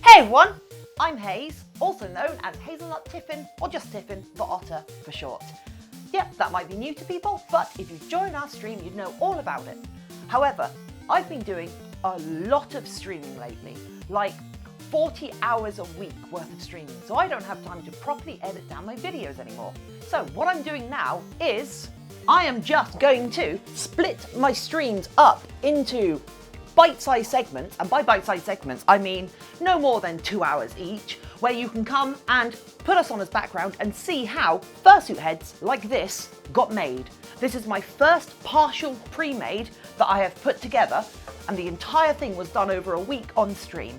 Hey everyone, I'm Hayze, also known as Hazelnut Tiffin or just Tiffin for Otter for short. Yep, that might be new to people, but if you join our stream you'd know all about it. However, I've been doing a lot of streaming lately, like 40 hours a week worth of streaming, so I don't have time to properly edit down my videos anymore. So what I'm doing now is I am just going to split my streams up into bite-sized segments, and by bite-sized segments I mean no more than 2 hours each, where you can come and put us on as background and see how fursuit heads like this got made. This is my first partial pre-made that I have put together, and the entire thing was done over a week on stream.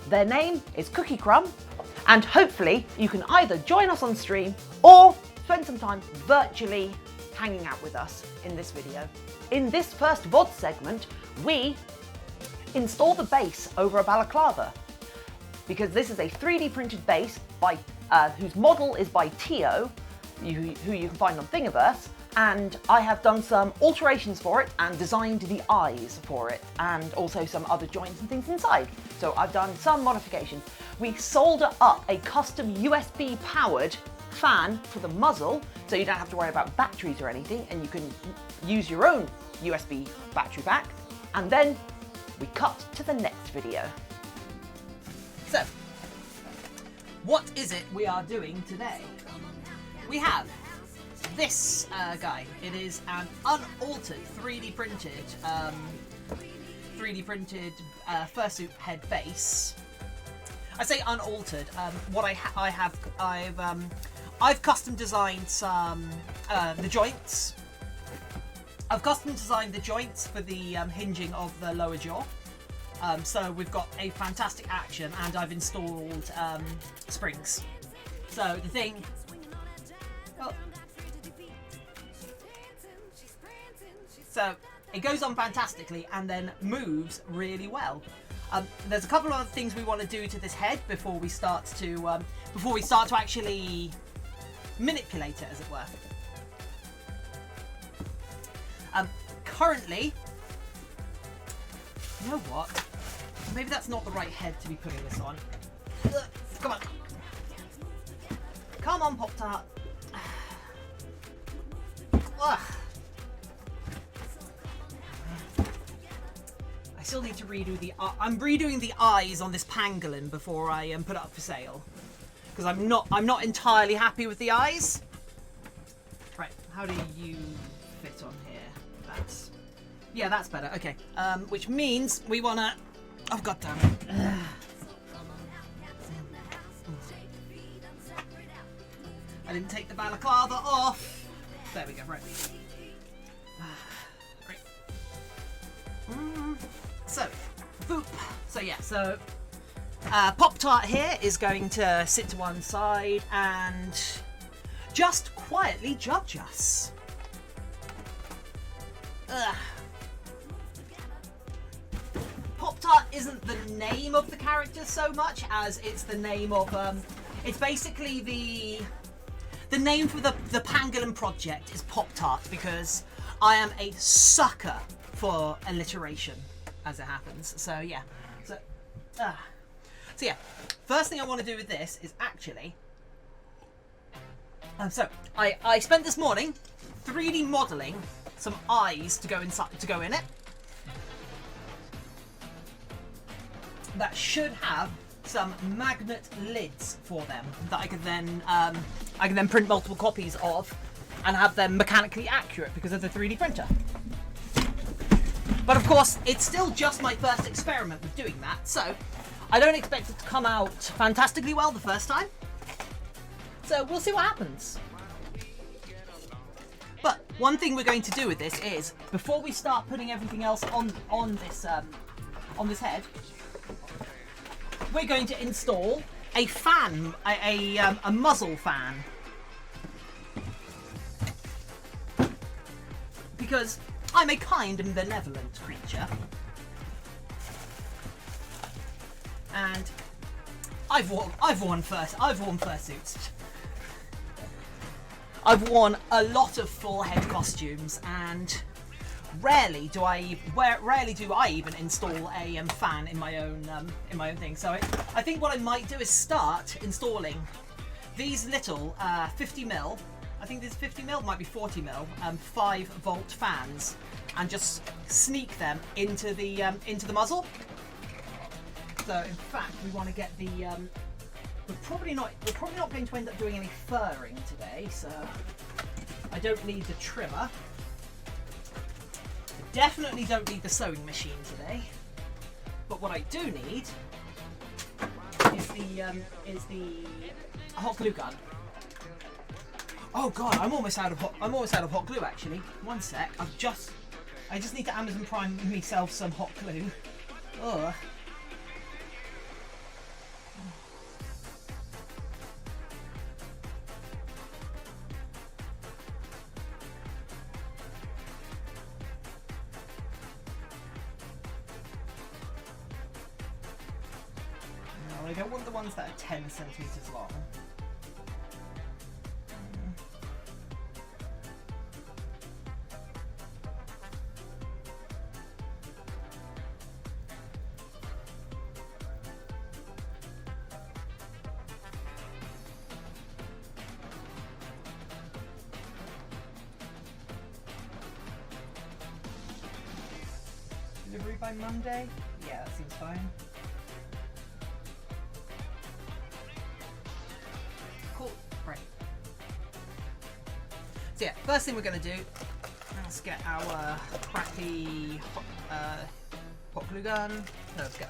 Their name is Cookie Crumb, and hopefully you can either join us on stream or spend some time virtually hanging out with us in this video. In this first VOD segment, we install the base over a balaclava, because this is a 3D printed base by whose model is by Tioh, who you can find on Thingieverse, and I have done some alterations for it and designed the eyes for it, and also some other joints and things inside. So I've done some modifications. We solder up a custom USB powered fan for the muzzle, so you don't have to worry about batteries or anything, and you can use your own USB battery pack. And then we cut to the next video. So, what is it we are doing today? We have this guy. It is an unaltered 3D printed fursuit head base. I say unaltered. What I've custom designed some the joints. I've custom designed the joints for the hinging of the lower jaw. So we've got a fantastic action, and I've installed springs. So the thing. Oh. So it goes on fantastically and then moves really well. There's a couple of other things we want to do to this head before we start to actually manipulate it, as it were. Currently, you know what? Maybe that's not the right head to be putting this on. Come on. Come on, Pop-Tart. I still need to redo I'm redoing the eyes on this pangolin before I put it up for sale, because I'm not entirely happy with the eyes. Right, how do you fit on here? Yeah, that's better. Okay, which means we wanna. Oh, god damn it! I didn't take the balaclava off. There we go. Right. Great. So, boop. So yeah. So, Pop-Tart here is going to sit to one side and just quietly judge us. Pop-Tart isn't the name of the character so much as it's the name of it's basically the name for the pangolin project is Pop-Tart, because I am a sucker for alliteration, as it happens. So yeah. So yeah, first thing I want to do with this is actually so I spent this morning 3D modeling some eyes to go in it. That should have some magnet lids for them that I can then print multiple copies of and have them mechanically accurate because of the 3D printer. But of course, it's still just my first experiment with doing that, so I don't expect it to come out fantastically well the first time. So we'll see what happens. But one thing we're going to do with this is, before we start putting everything else on this head, we're going to install a fan, a muzzle fan, because I'm a kind and benevolent creature, and I've worn fursuits. I've worn a lot of full head costumes, and rarely do I even install a fan in my own thing. So I think what I might do is start installing these little 50mm. I think this 50mm, might be 40mm, 5-volt fans, and just sneak them into the muzzle. So in fact, we want to get the. We're probably not going to end up doing any furring today, so I don't need the trimmer. I definitely don't need the sewing machine today. But what I do need is the hot glue gun. Oh god, I'm almost out of hot glue actually. One sec. I just need to Amazon Prime myself some hot glue. Ugh. No, I don't want the ones that are 10 centimeters long. Delivery by Monday? Yeah, that seems fine. Cool. Right. So yeah, first thing we're going to do, let's get our crappy hot glue gun. No, let's get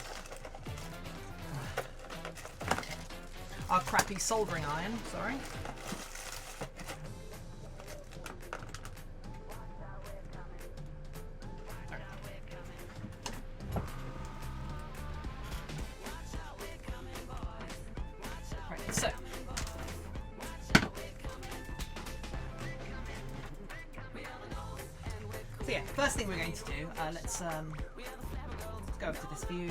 our crappy soldering iron, sorry. So yeah, first thing we're going to do, let's go over to this view.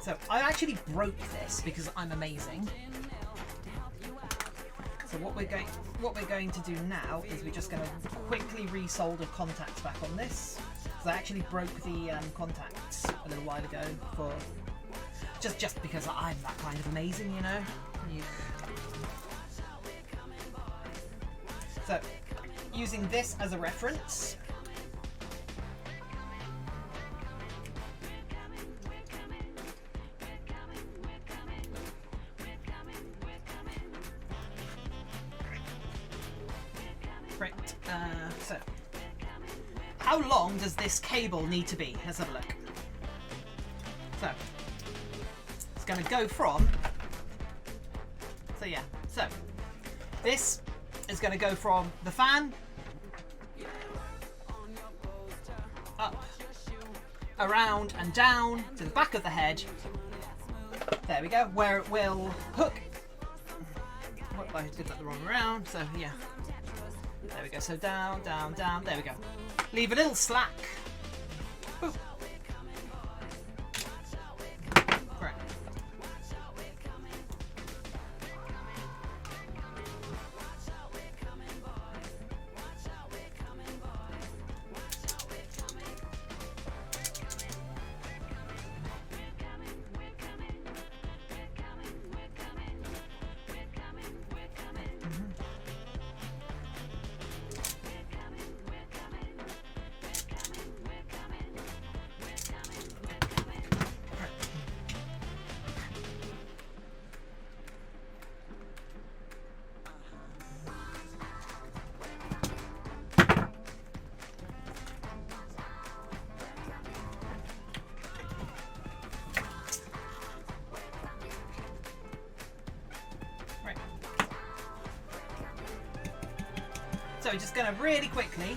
So I actually broke this because I'm amazing. So what we're going to do now is we're just going to quickly resolder contacts back on this. Because I actually broke the contacts a little while ago for just because I'm that kind of amazing, you know. So using this as a reference. Right, so how long does this cable need to be? Let's have a look. So it's going to go from, so yeah, so this is going to go from the fan up, around and down to the back of the head. There we go, where it will hook. What, I did that the wrong way around, so yeah. There we go, so down, down, down, there we go. Leave a little slack. Boop. Right. So we're just going to really quickly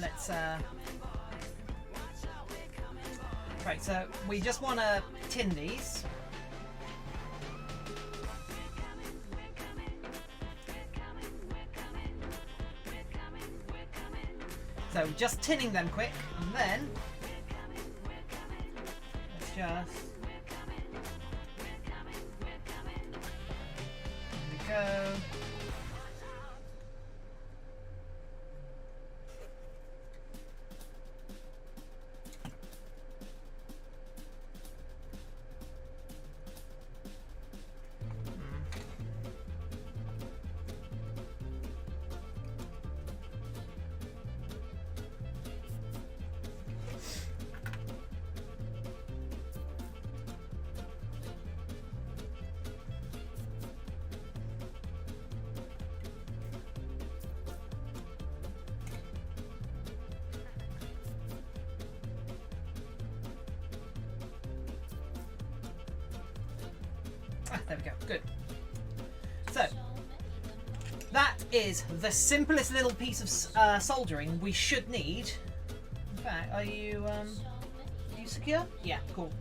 let's right, so we just want to tin these. So just tinning them quick, and then let's just Ah, there we go. Good. So that is the simplest little piece of soldering we should need. In fact, are you secure? Yeah, cool.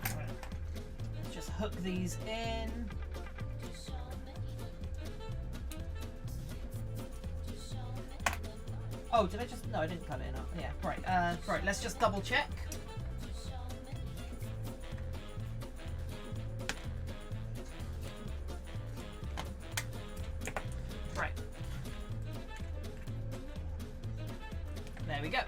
Right. Let's just hook these in. Oh, did I just? No, I didn't cut it enough. Yeah, right. Right. Let's just double check. Right. There we go.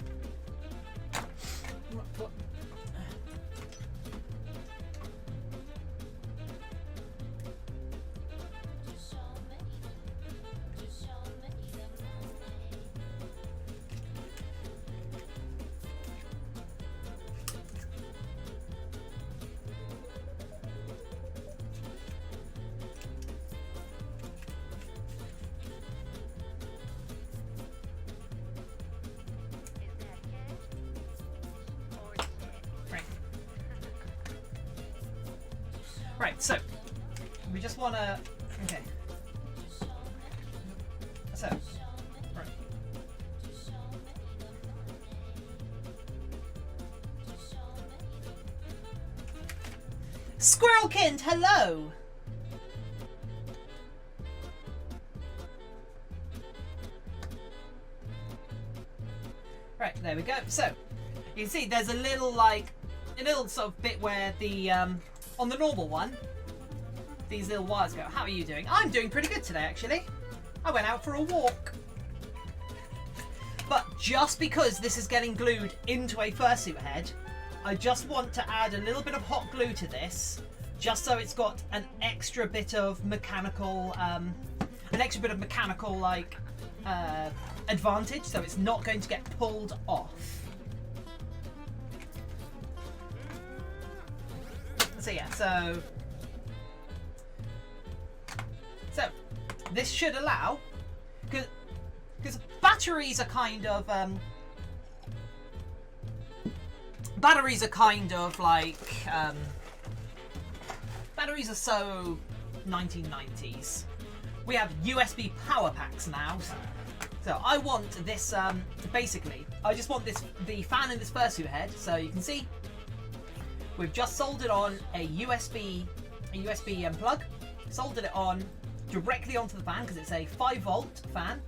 Right, so we just want to. Okay. So, right. Squirrelkind, hello. Right, there we go. So you can see there's a little sort of bit where the on the normal one, these little wires go. How are you doing? I'm doing pretty good today, actually. I went out for a walk. But just because this is getting glued into a fursuit head, I just want to add a little bit of hot glue to this, just so it's got an extra bit of mechanical, advantage, so it's not going to get pulled off. So yeah, so this should allow, because batteries are kind of batteries are so 1990s. We have USB power packs now, so I want this basically. I just want the fan in this fursuit head, so you can see. We've just soldered on a USB plug, soldered it on directly onto the fan because it's a 5-volt fan,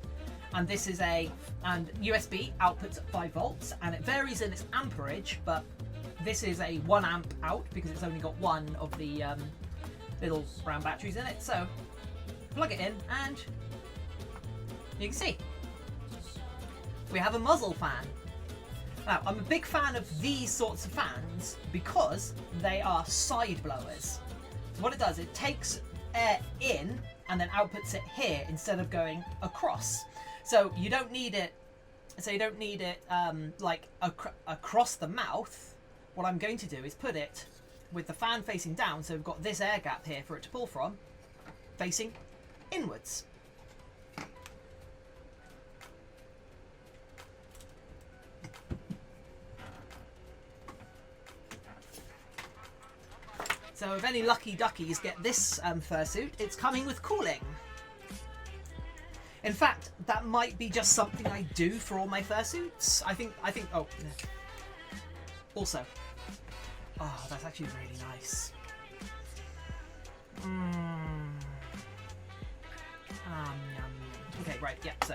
and this is and USB outputs at 5 volts, and it varies in its amperage, but this is a 1 amp out because it's only got one of the little brown batteries in it. So plug it in, and you can see we have a muzzle fan. Now, I'm a big fan of these sorts of fans because they are side blowers. So what it does, it takes air in and then outputs it here instead of going across. So you don't need it. Like across the mouth. What I'm going to do is put it with the fan facing down, so we've got this air gap here for it to pull from, facing inwards. So if any lucky duckies get this fursuit, it's coming with cooling. In fact, that might be just something I do for all my fursuits. I think, oh, also, oh, that's actually really nice. Okay, right, yeah, so.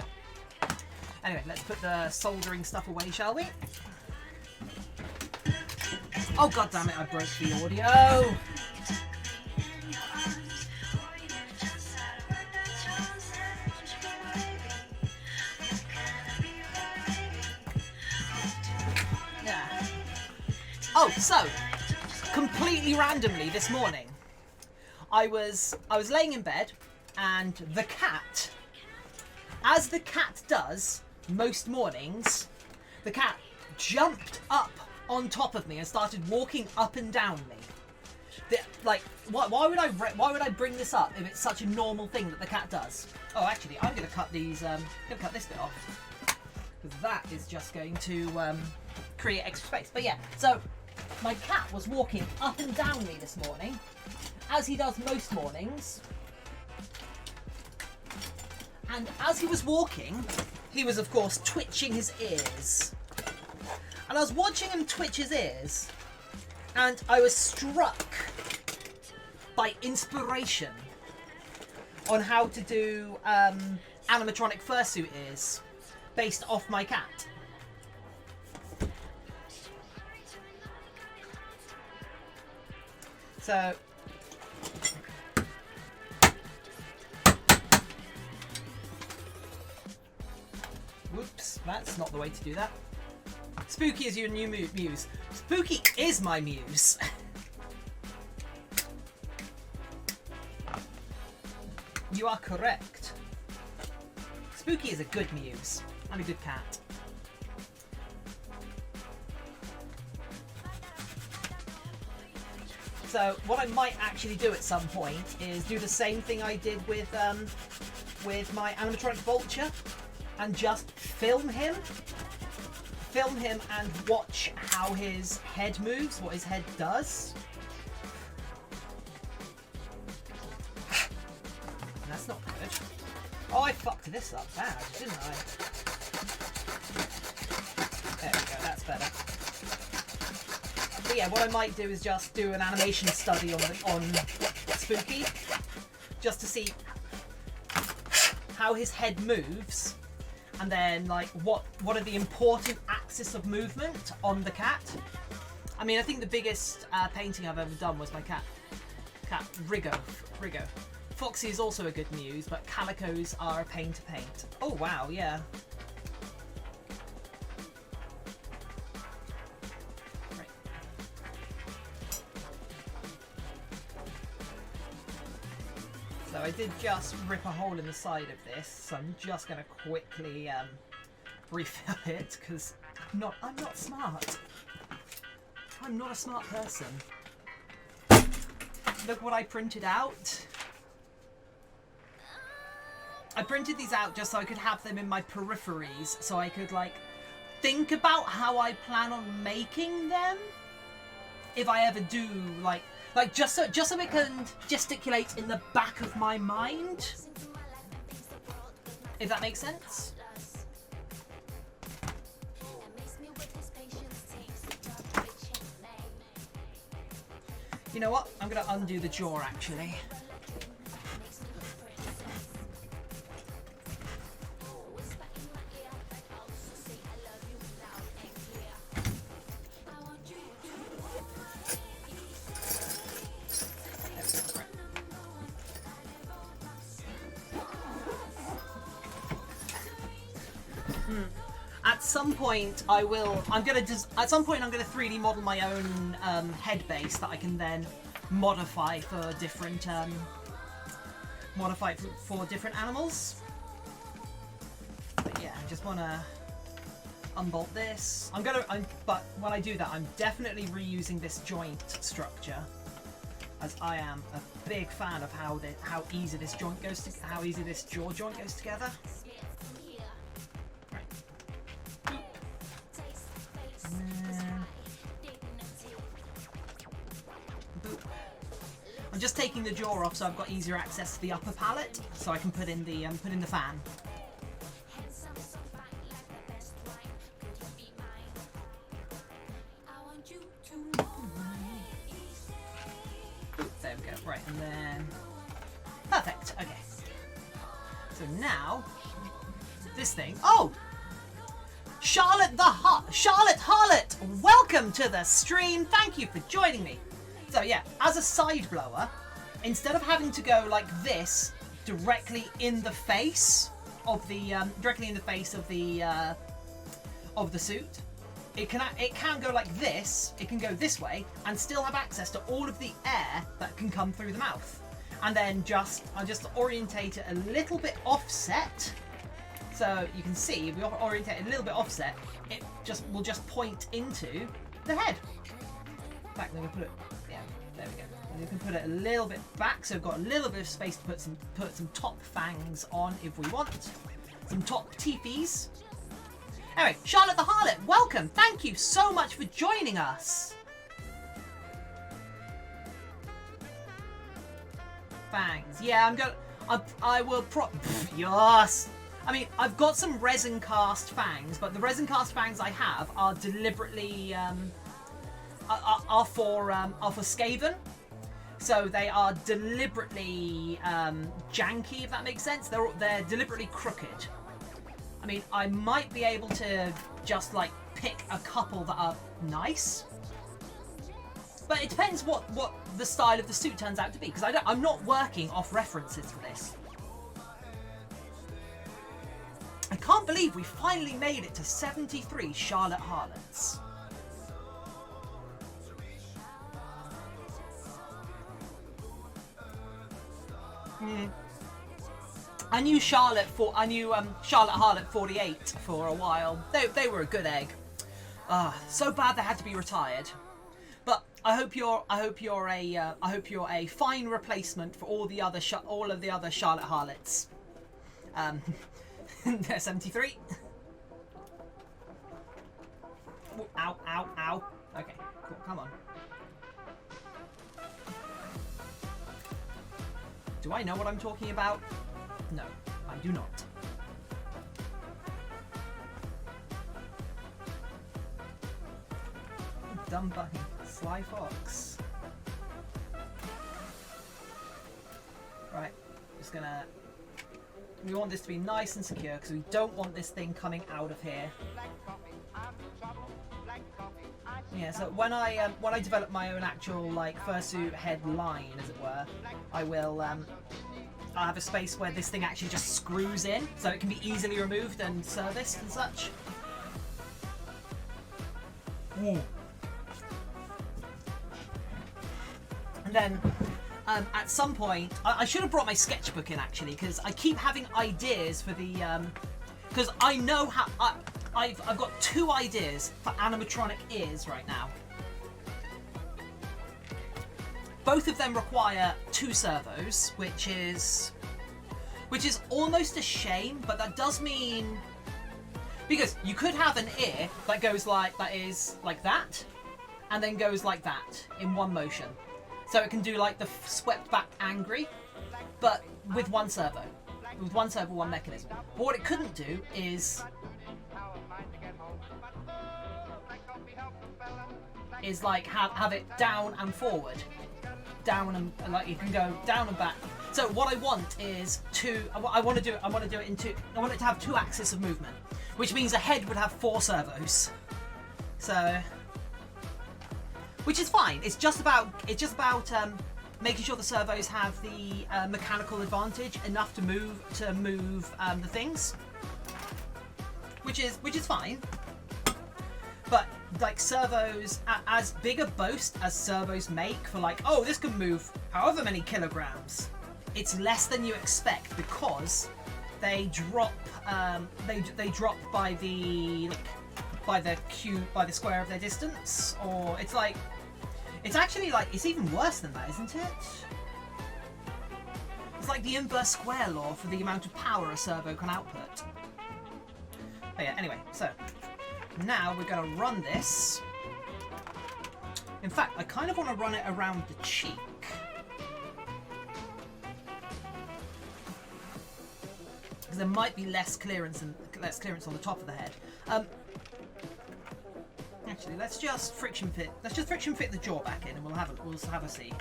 Anyway, let's put the soldering stuff away, shall we? Oh, god damn it, I broke the audio. Yeah. Oh, so completely randomly this morning, I was laying in bed, and the cat, as the cat does most mornings, the cat jumped up on top of me and started walking up and down me. Why would I bring this up if it's such a normal thing that the cat does? Oh, actually, I'm gonna cut these. Gonna cut this bit off. because that is just going to create extra space. But yeah, so my cat was walking up and down me this morning, as he does most mornings. And as he was walking, he was of course twitching his ears. And I was watching him twitch his ears, and I was struck by inspiration on how to do animatronic fursuit ears based off my cat. So whoops, that's not the way to do that. Spooky is your new muse. Spooky is my muse. You are correct. Spooky is a good muse and a good cat. So what I might actually do at some point is do the same thing I did with my animatronic vulture and just film him and watch how his head moves, what his head does. That's not good. Oh, I fucked this up bad, didn't I? There we go, that's better. But yeah, what I might do is just do an animation study on Spooky, just to see how his head moves, and then like what are the important axis of movement on the cat. I mean, I think the biggest painting I've ever done was my cat Rigo. Foxy is also a good muse, but calicos are a pain to paint. Oh wow, yeah. Right. So I did just rip a hole in the side of this, so I'm just going to quickly refill it, because I'm not smart. I'm not a smart person. Look what I printed out. I printed these out just so I could have them in my peripheries, so I could like think about how I plan on making them if I ever do like just so it can gesticulate in the back of my mind. If that makes sense. You know what? I'm gonna undo the jaw actually. At some point I'm gonna 3D model my own head base that I can then modify for different different animals. But yeah, I just wanna unbolt this. But when I do that, I'm definitely reusing this joint structure, as I am a big fan of how easy this jaw joint goes together. I'm just taking the jaw off so I've got easier access to the upper palette, so I can put in the fan. Ooh, there we go. Right, and then perfect. Okay. So now this thing. Oh, Charlotte Harlot, welcome to the stream. Thank you for joining me. So yeah, as a side blower, instead of having to go like this directly in the face of the suit, it can go like this. It can go this way and still have access to all of the air that can come through the mouth. And then I'll just orientate it a little bit offset. So you can see if we orientate it a little bit offset, it will just point into the head. In fact, then we put it. There we go. And you can put it a little bit back, so we've got a little bit of space to put some top fangs on if we want. Some top teepees. Anyway, Charlotte the Harlot, welcome. Thank you so much for joining us. Fangs. Yeah, I will yes. I mean, I've got some resin cast fangs, but the resin cast fangs I have are deliberately are for Skaven. So they are deliberately janky, if that makes sense. They're deliberately crooked. I mean, I might be able to just like pick a couple that are nice, but it depends what the style of the suit turns out to be, because I'm not working off references for this. I can't believe we finally made it to 73 Charlotte Harlots. I knew Charlotte Harlot 48 for a while. They were a good egg. So bad they had to be retired. But I hope you're a fine replacement for all of the other Charlotte Harlots. 73. Ow, ow, ow. Okay, cool, come on. Do I know what I'm talking about? No, I do not. Dumb bunny. Sly Fox. Right, just gonna... We want this to be nice and secure because we don't want this thing coming out of here. Yeah, so when I develop my own actual like fursuit head line, as it were, I'll have a space where this thing actually just screws in, so it can be easily removed and serviced and such. Ooh. And then at some point, I should have brought my sketchbook in actually, because I keep having ideas for the, because I know how, I've got 2 ideas for animatronic ears right now. Both of them require 2 servos, which is almost a shame, but that does mean, because you could have an ear that goes like, that is like that, and then goes like that in one motion. So it can do like the swept back angry, but with 1 servo. With 1 servo, 1 mechanism. But what it couldn't do is like have it down and forward. Down and like you can go down and back. So what I want is I want to have 2 axes of movement, which means a head would have 4 servos. So, which is fine. It's just about making sure the servos have the mechanical advantage enough to move the things, which is fine. But like servos, as big a boast as servos make for like, oh, this can move however many kilograms, it's less than you expect because they drop they drop by the square of their distance, or it's like, it's actually like, it's even worse than that, isn't it? It's like the inverse square law for the amount of power a servo can output. Oh yeah, anyway, so now we're going to run this. In fact, I kind of want to run it around the cheek. Because there might be less clearance on the top of the head. Actually, let's just friction fit the jaw back in, and we'll have a see.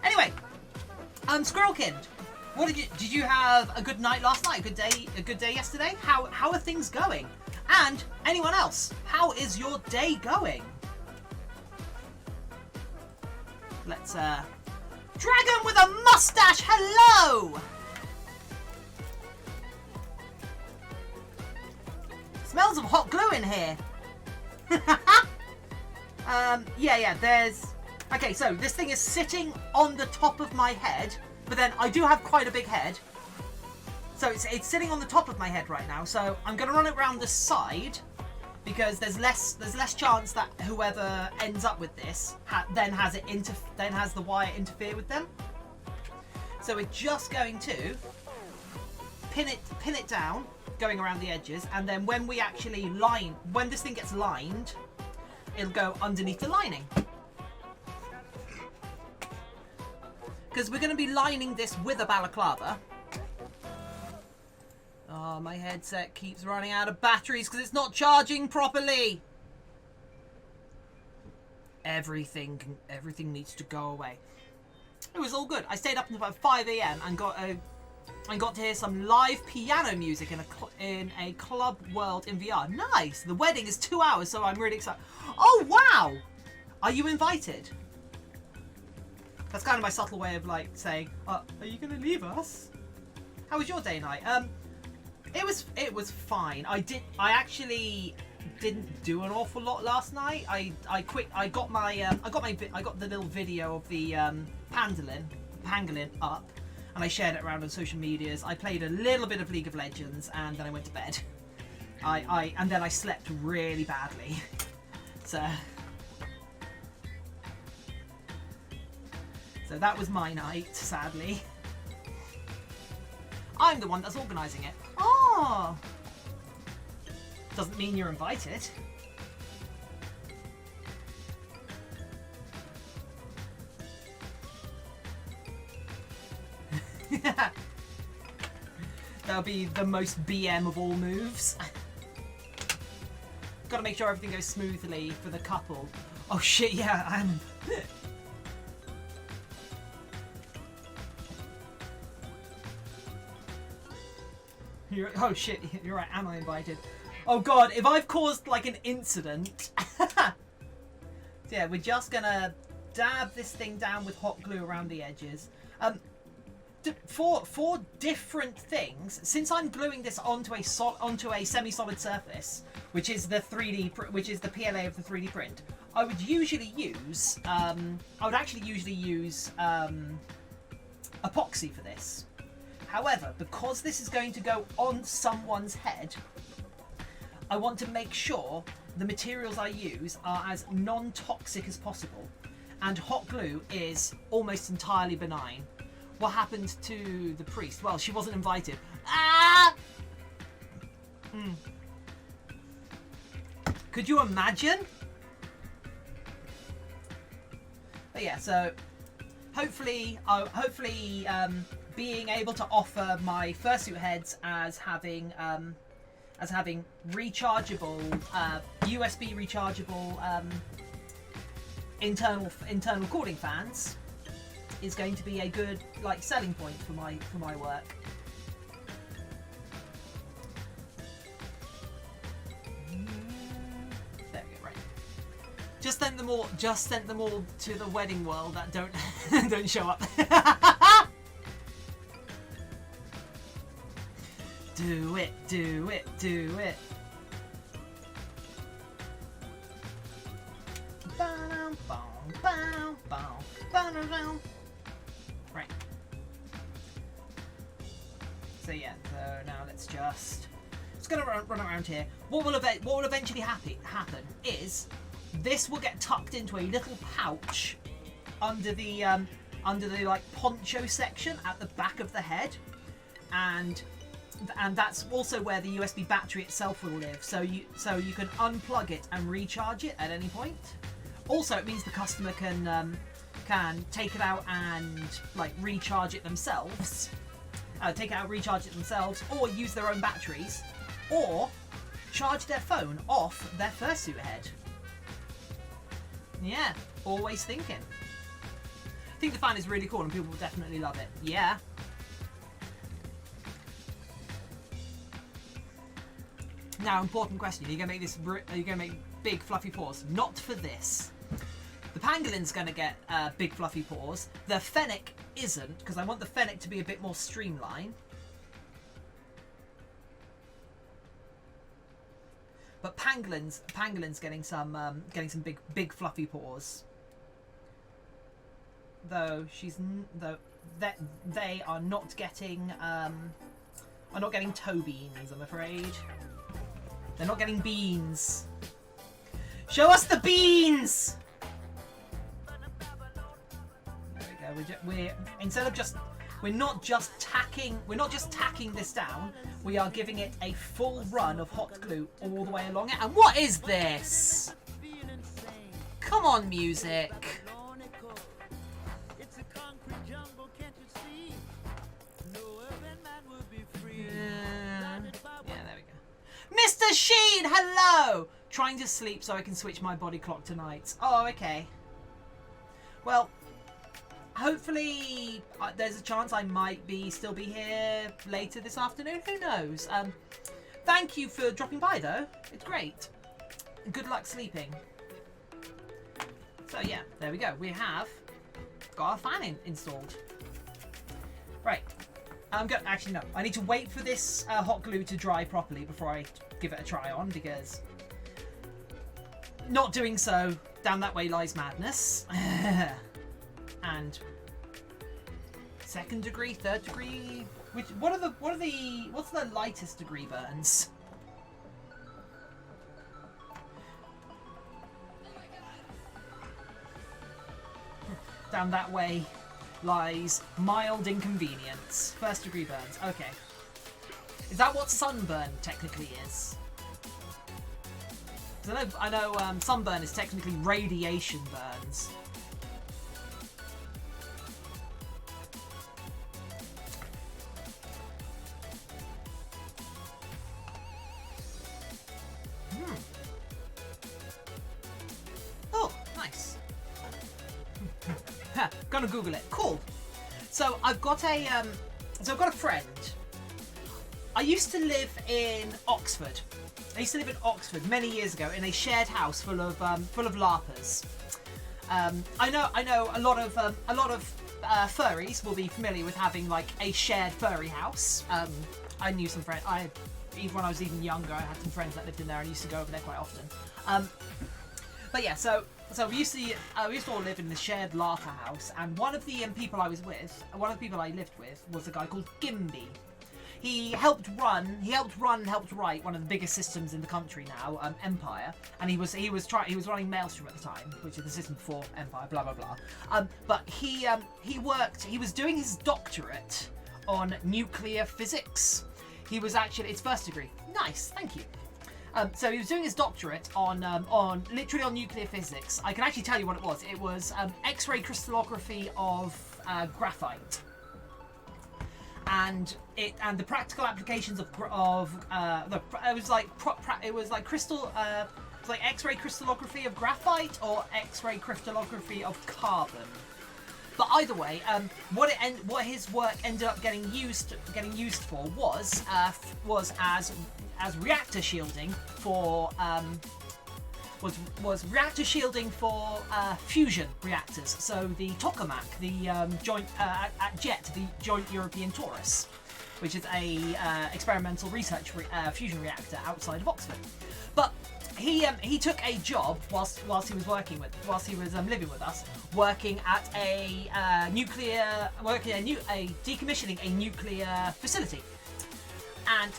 Anyway, Squirrelkind, did you have a good night last night? A good day yesterday? How are things going? And anyone else, how is your day going? Let's Dragon with a mustache, hello! Smells of hot glue in here. Yeah, there's... Okay, so this thing is sitting on the top of my head, but then I do have quite a big head. So it's sitting on the top of my head right now, so I'm going to run it around the side, because there's less chance that whoever ends up with this then has the wire interfere with them. So we're just going to pin it down, going around the edges, and then when we actually when this thing gets lined, it'll go underneath the lining. Because we're going to be lining this with a balaclava. Oh, my headset keeps running out of batteries because it's not charging properly. Everything needs to go away. It was all good. I stayed up until about 5 AM and got to hear some live piano music in a club world in VR. Nice. The wedding is 2 hours, so I'm really excited. Oh wow! Are you invited? That's kind of my subtle way of like saying, "Are you going to leave us?" How was your day night? It was fine. I actually didn't do an awful lot last night. I got the little video of the pangolin up, and I shared it around on social medias. I played a little bit of League of Legends, and then I went to bed. And then I slept really badly. So that was my night, sadly. I'm the one that's organising it. Oh! Doesn't mean you're invited. That'll be the most BM of all moves. Gotta make sure everything goes smoothly for the couple. Oh shit, yeah, I'm... Oh shit, you're right, am I invited? Oh god, if I've caused like an incident... So yeah, we're just gonna dab this thing down with hot glue around the edges. For different things, since I'm gluing this onto a semi-solid surface, which is the PLA of the 3D print, I would usually use epoxy for this. However, because this is going to go on someone's head, I want to make sure the materials I use are as non-toxic as possible, and hot glue is almost entirely benign. What happened to the priest? Well, she wasn't invited. Ah! Could you imagine? But yeah, so hopefully, being able to offer my fursuit heads as having rechargeable, USB rechargeable internal cooling fans is going to be a good like selling point for my work. There we go. Right. Just sent them all to the wedding world that don't show up. Do it, do it, do it. Right. So yeah, so now let's just gonna run around here. What will eventually happen is this will get tucked into a little pouch under the like poncho section at the back of the head, and that's also where the USB battery itself will live. So you can unplug it and recharge it at any point. Also, it means the customer can take it out and like recharge it themselves. Recharge it themselves, or use their own batteries, or charge their phone off their fursuit head. Yeah, always thinking. I think the fan is really cool and people will definitely love it. Yeah. Now, important question: are you gonna make big fluffy paws? Not for this. The pangolin's gonna get big fluffy paws. The fennec isn't, because I want the fennec to be a bit more streamlined. But pangolin's getting some big fluffy paws. Though they are not getting toe beans, I'm afraid. They're not getting beans. Show us the beans! There we go. We're instead of just We're not just tacking this down. We are giving it a full run of hot glue all the way along it. And what is this? Come on, music. Yeah, there we go. Mr. Sheen, hello! Trying to sleep so I can switch my body clock tonight. Oh, okay. Well, hopefully there's a chance I might still be here later this afternoon. Who knows? Thank you for dropping by, though. It's great. Good luck sleeping. So yeah, there we go. We have got our fan installed. Right. Actually, no. I need to wait for this hot glue to dry properly before I give it a try on, because not doing so, down that way lies madness. And second degree, third degree. What's the lightest degree burns? Down that way lies mild inconvenience. First degree burns. Okay. Is that what sunburn technically is? I know sunburn is technically radiation burns. Oh, nice. Gonna Google it. Cool. So I've got a friend. I used to live in Oxford. Many years ago in a shared house full of LARPers. I know a lot of furries will be familiar with having like a shared furry house. I knew some friends. Even when I was even younger, I had some friends that lived in there and used to go over there quite often. But yeah, so we used to all live in the shared LARPer house, and one of the people I lived with was a guy called Gimby. He helped run and helped write one of the biggest systems in the country now, Empire, and he was running Maelstrom at the time, which is the system before Empire, blah blah blah. But he was doing his doctorate on nuclear physics. He was actually, it's first degree. Nice, thank you. So he was doing his doctorate on nuclear physics. I can actually tell you what it was. It was X-ray crystallography of graphite, and the practical applications of it was like X-ray crystallography of graphite or X-ray crystallography of carbon. But either way, what his work ended up getting used for was as reactor shielding for fusion reactors. So the tokamak, the joint European Torus, which is a experimental research fusion reactor outside of Oxford. But he took a job whilst he was living with us, working at decommissioning a nuclear facility, and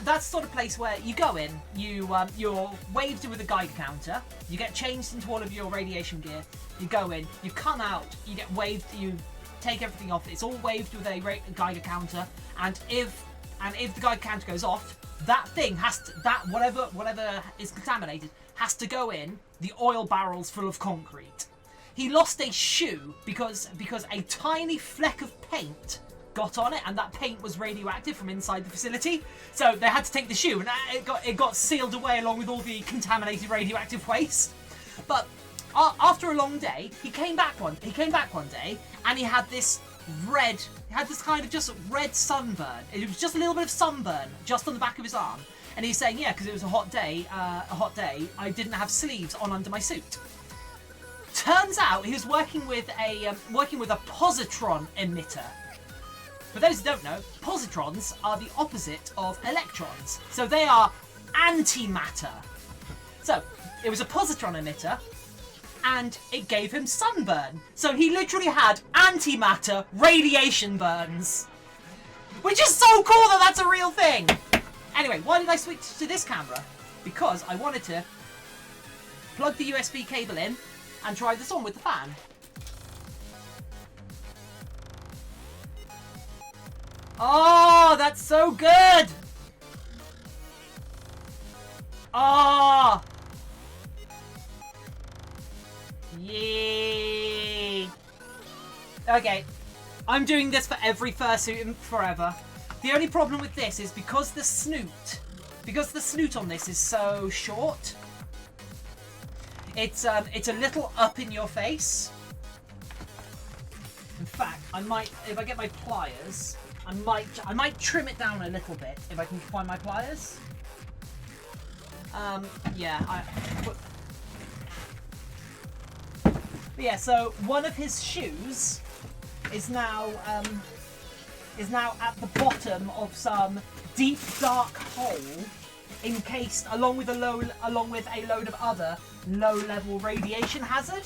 that's the sort of place where you go in, you're waved in with a Geiger counter, you get changed into all of your radiation gear, you go in, you come out, you get waved, you take everything off, it's all waved with a Geiger counter, and if the Geiger counter goes off, that thing whatever is contaminated has to go in the oil barrels full of concrete. He lost a shoe because a tiny fleck of paint got on it, and that paint was radioactive from inside the facility. So they had to take the shoe, and it got sealed away along with all the contaminated radioactive waste. But after a long day, he came back one day, and he had this kind of just red sunburn. It was just a little bit of sunburn just on the back of his arm, and he's saying, yeah, because it was a hot day, I didn't have sleeves on under my suit. Turns out he was working with a positron emitter. For those who don't know, positrons are the opposite of electrons, so they are antimatter. So it was a positron emitter, and it gave him sunburn. So he literally had antimatter radiation burns, which is so cool that that's a real thing. Anyway, why did I switch to this camera? Because I wanted to plug the USB cable in and try this on with the fan. Oh, that's so good! Oh! Yay! Okay, I'm doing this for every fursuit forever. The only problem with this is because the snoot on this is so short, it's a little up in your face. In fact, I might, if I get my pliers, I might trim it down a little bit if I can find my pliers. Yeah, but yeah, so one of his shoes is now at the bottom of some deep dark hole, encased along with a load of other low-level radiation hazard.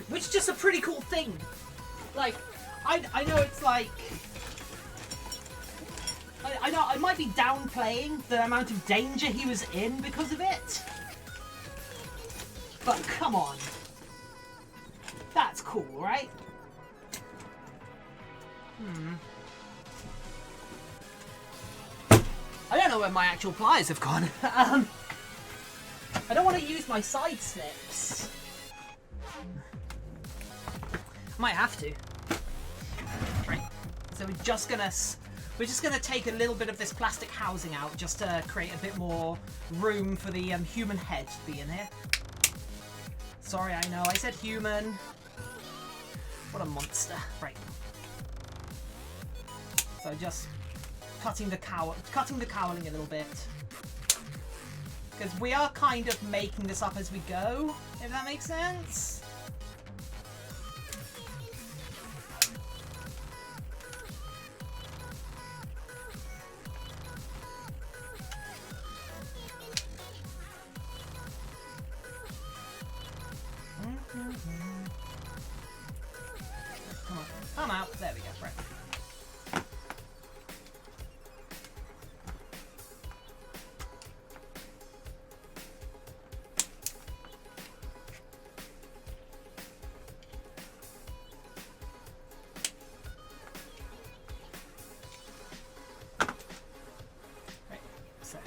Which is just a pretty cool thing. Like, I know it's like, I know I might be downplaying the amount of danger he was in because of it, but come on, that's cool, right? I don't know where my actual pliers have gone. I don't want to use my side snips. Might have to. Right. So we're just gonna take a little bit of this plastic housing out just to create a bit more room for the human head to be in here. Sorry, I know I said human. What a monster. Right. So just cutting the cowling a little bit, because we are kind of making this up as we go, if that makes sense. Come on, come out. There we go. Right. Right. So.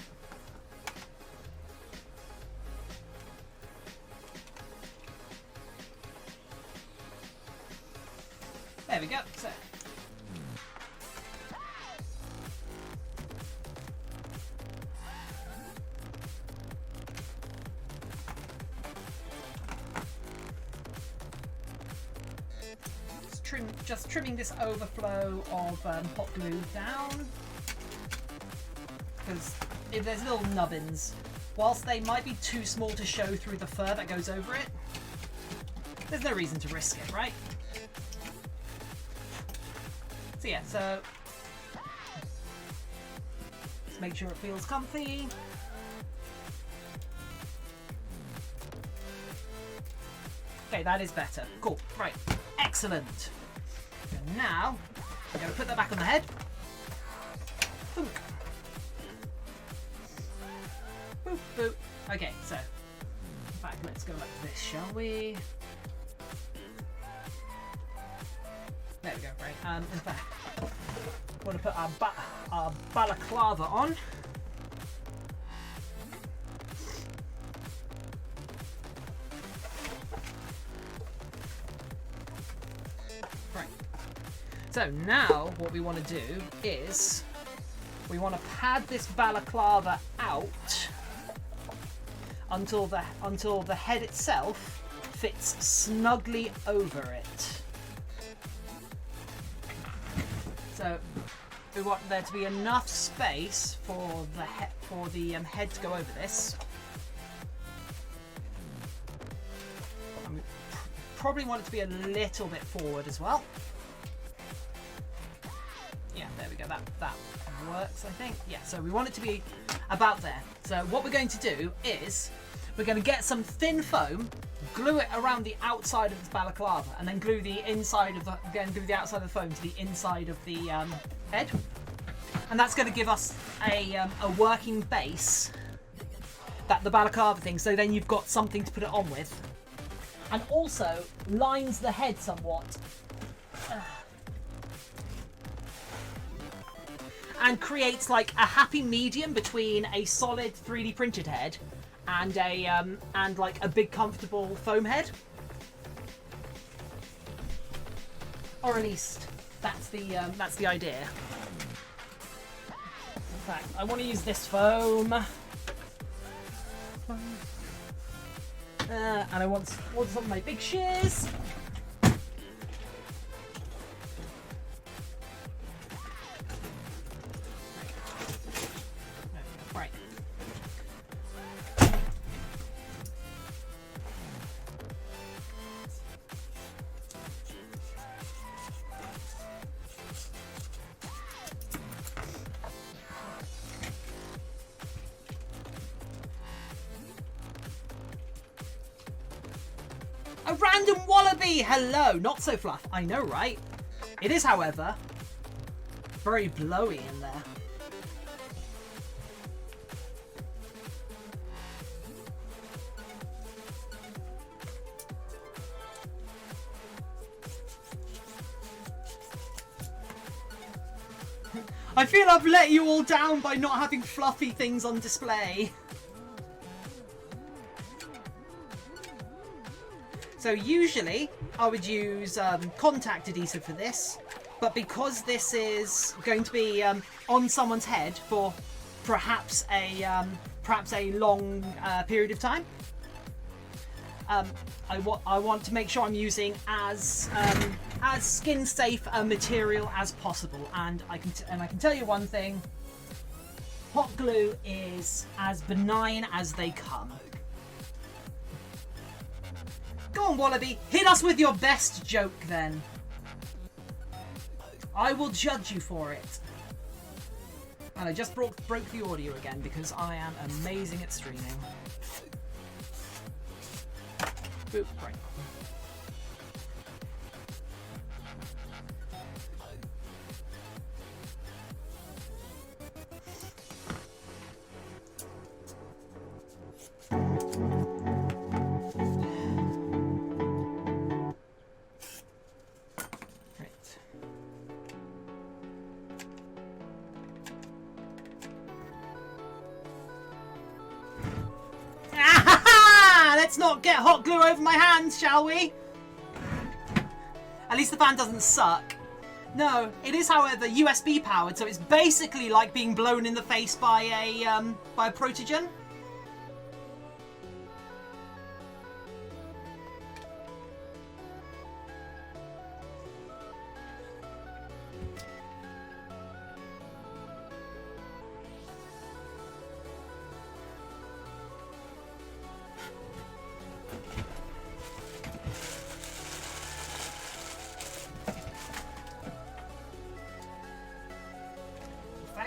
There we go. So. Just trimming this overflow of hot glue down, because if there's little nubbins, whilst they might be too small to show through the fur that goes over it, there's no reason to risk it, right? So yeah, so let's make sure it feels comfy. Okay, that is better. Cool. Right. Excellent. And now we're going to put that back on the head. Boop. Boop, boop. Okay, so in fact, let's go like this, shall we? There we go. Right. In fact, we want to put our balaclava on. Right. So now what we want to do is we want to pad this balaclava out until the head itself fits snugly over it. So we want there to be enough space for the head to go over this. And we probably want it to be a little bit forward as well. Yeah, there we go. That works, I think. Yeah, so we want it to be about there. So what we're going to do is we're going to get some thin foam, glue it around the outside of this balaclava, and then glue the inside of the outside of the foam to the inside of the head, and that's going to give us a working base the balaclava thing, so then you've got something to put it on with. And also lines the head somewhat. And creates like a happy medium between a solid 3D printed head and like a big comfortable foam head. Or at least that's the idea. In fact, I want to use this foam. And I want some of my big shears. Right. A random wallaby! Hello! Not so fluff. I know, right? It is, however, very blowy in there. I feel I've let you all down by not having fluffy things on display. So usually I would use contact adhesive for this, but because this is going to be on someone's head for perhaps a long period of time, I want to make sure I'm using as skin safe a material as possible. And I can tell you one thing: hot glue is as benign as they come. Go on, Wallaby, hit us with your best joke then. I will judge you for it. And I just broke the audio again because I am amazing at streaming. Boop, right. Let's not get hot glue over my hands, shall we? At least the fan doesn't suck. No, it is, however, USB powered, so it's basically like being blown in the face by a protogen.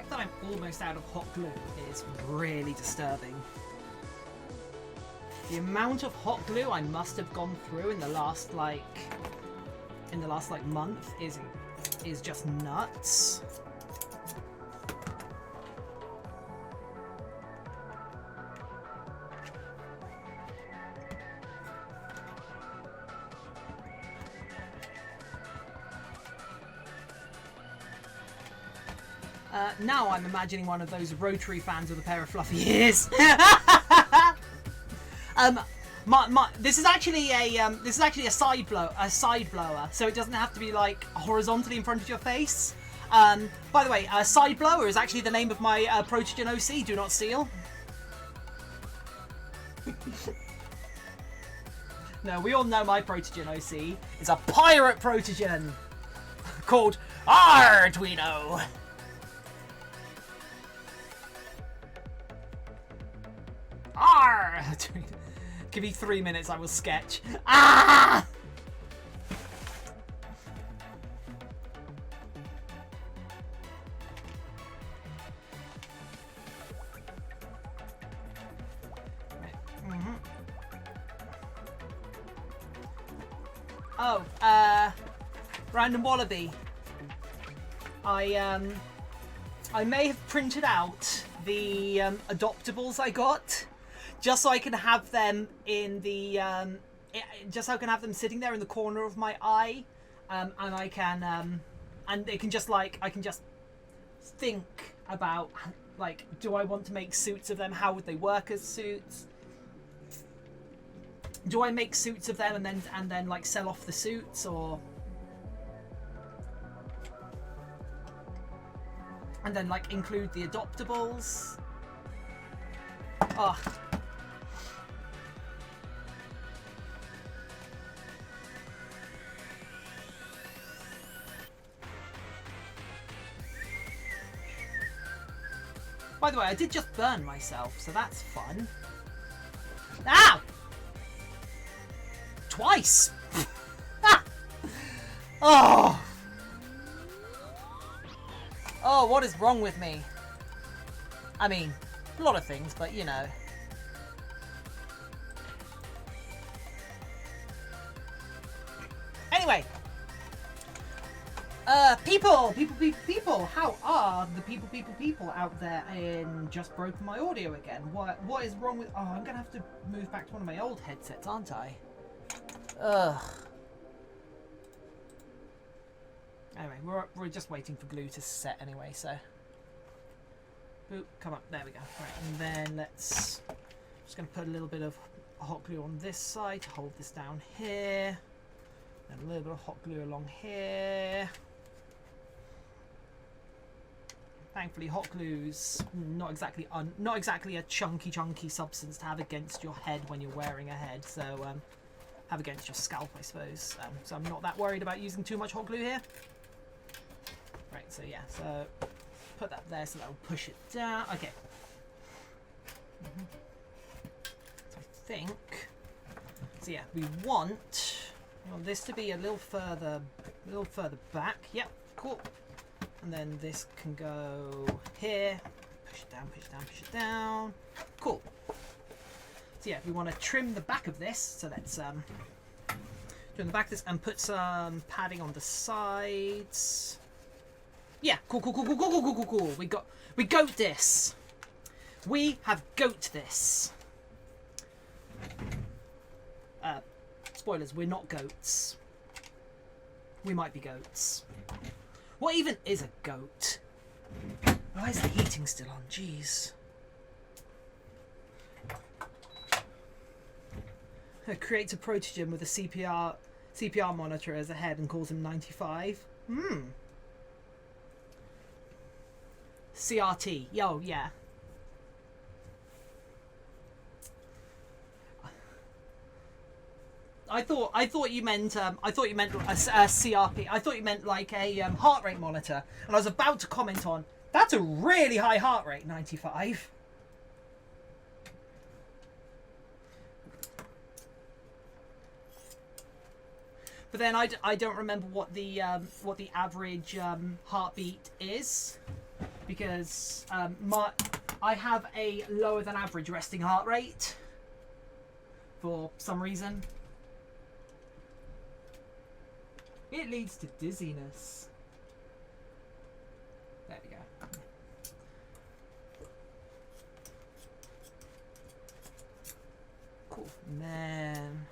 That I'm almost out of hot glue is really disturbing. The amount of hot glue I must have gone through in the last month is just nuts. Now I'm imagining one of those rotary fans with a pair of fluffy ears. This is actually a side blower, so it doesn't have to be like horizontally in front of your face. By the way, side blower is actually the name of my Protogen OC. Do not steal. No, we all know my Protogen OC is a pirate Protogen called Arduino. Give me 3 minutes, I will sketch. Ah! Oh, random wallaby. I may have printed out the adoptables I got. just so I can have them in the just so I can have them sitting there in the corner of my eye, and I can and it can just like I can just think about like, do I want to make suits of them? How would they work as suits? Do I make suits of them and then like sell off the suits, or and then like include the adoptables? Oh. By the way, I did just burn myself, so that's fun. Ow! Twice! Oh! Oh, what is wrong with me? I mean, a lot of things, but you know. Anyway. People, how are the people out there in just broken my audio again? What is wrong with... Oh, I'm going to have to move back to one of my old headsets, aren't I? Ugh. Anyway, we're just waiting for glue to set anyway, so... Boop, come up, there we go. Right, and then let's... Just going to put a little bit of hot glue on this side to hold this down here. And a little bit of hot glue along here. Thankfully, hot glue's not exactly a chunky substance to have against your head when you're wearing a head. So have against your scalp, I suppose. So I'm not that worried about using too much hot glue here. Right. So yeah. So put that there so that will push it down. Okay. So I think. So yeah, we want this to be a little further back. Yep. Cool. And then this can go here. Push it down, push it down, push it down. Cool. So yeah, we want to trim the back of this. So let's trim the back of this and put some padding on the sides. Yeah, cool. We goat this. We have goat this. Spoilers, we're not goats. We might be goats. What even is a goat? Why is the heating still on? Jeez. Creates a protogen with a CPR monitor as a head and calls him 95. CRT. Yo, yeah. I thought you meant a CRP. I thought you meant like a heart rate monitor, and I was about to comment on that's a really high heart rate, 95. But then I don't remember what the average heartbeat is, because I have a lower than average resting heart rate for some reason. It leads to dizziness. There we go. Cool. And then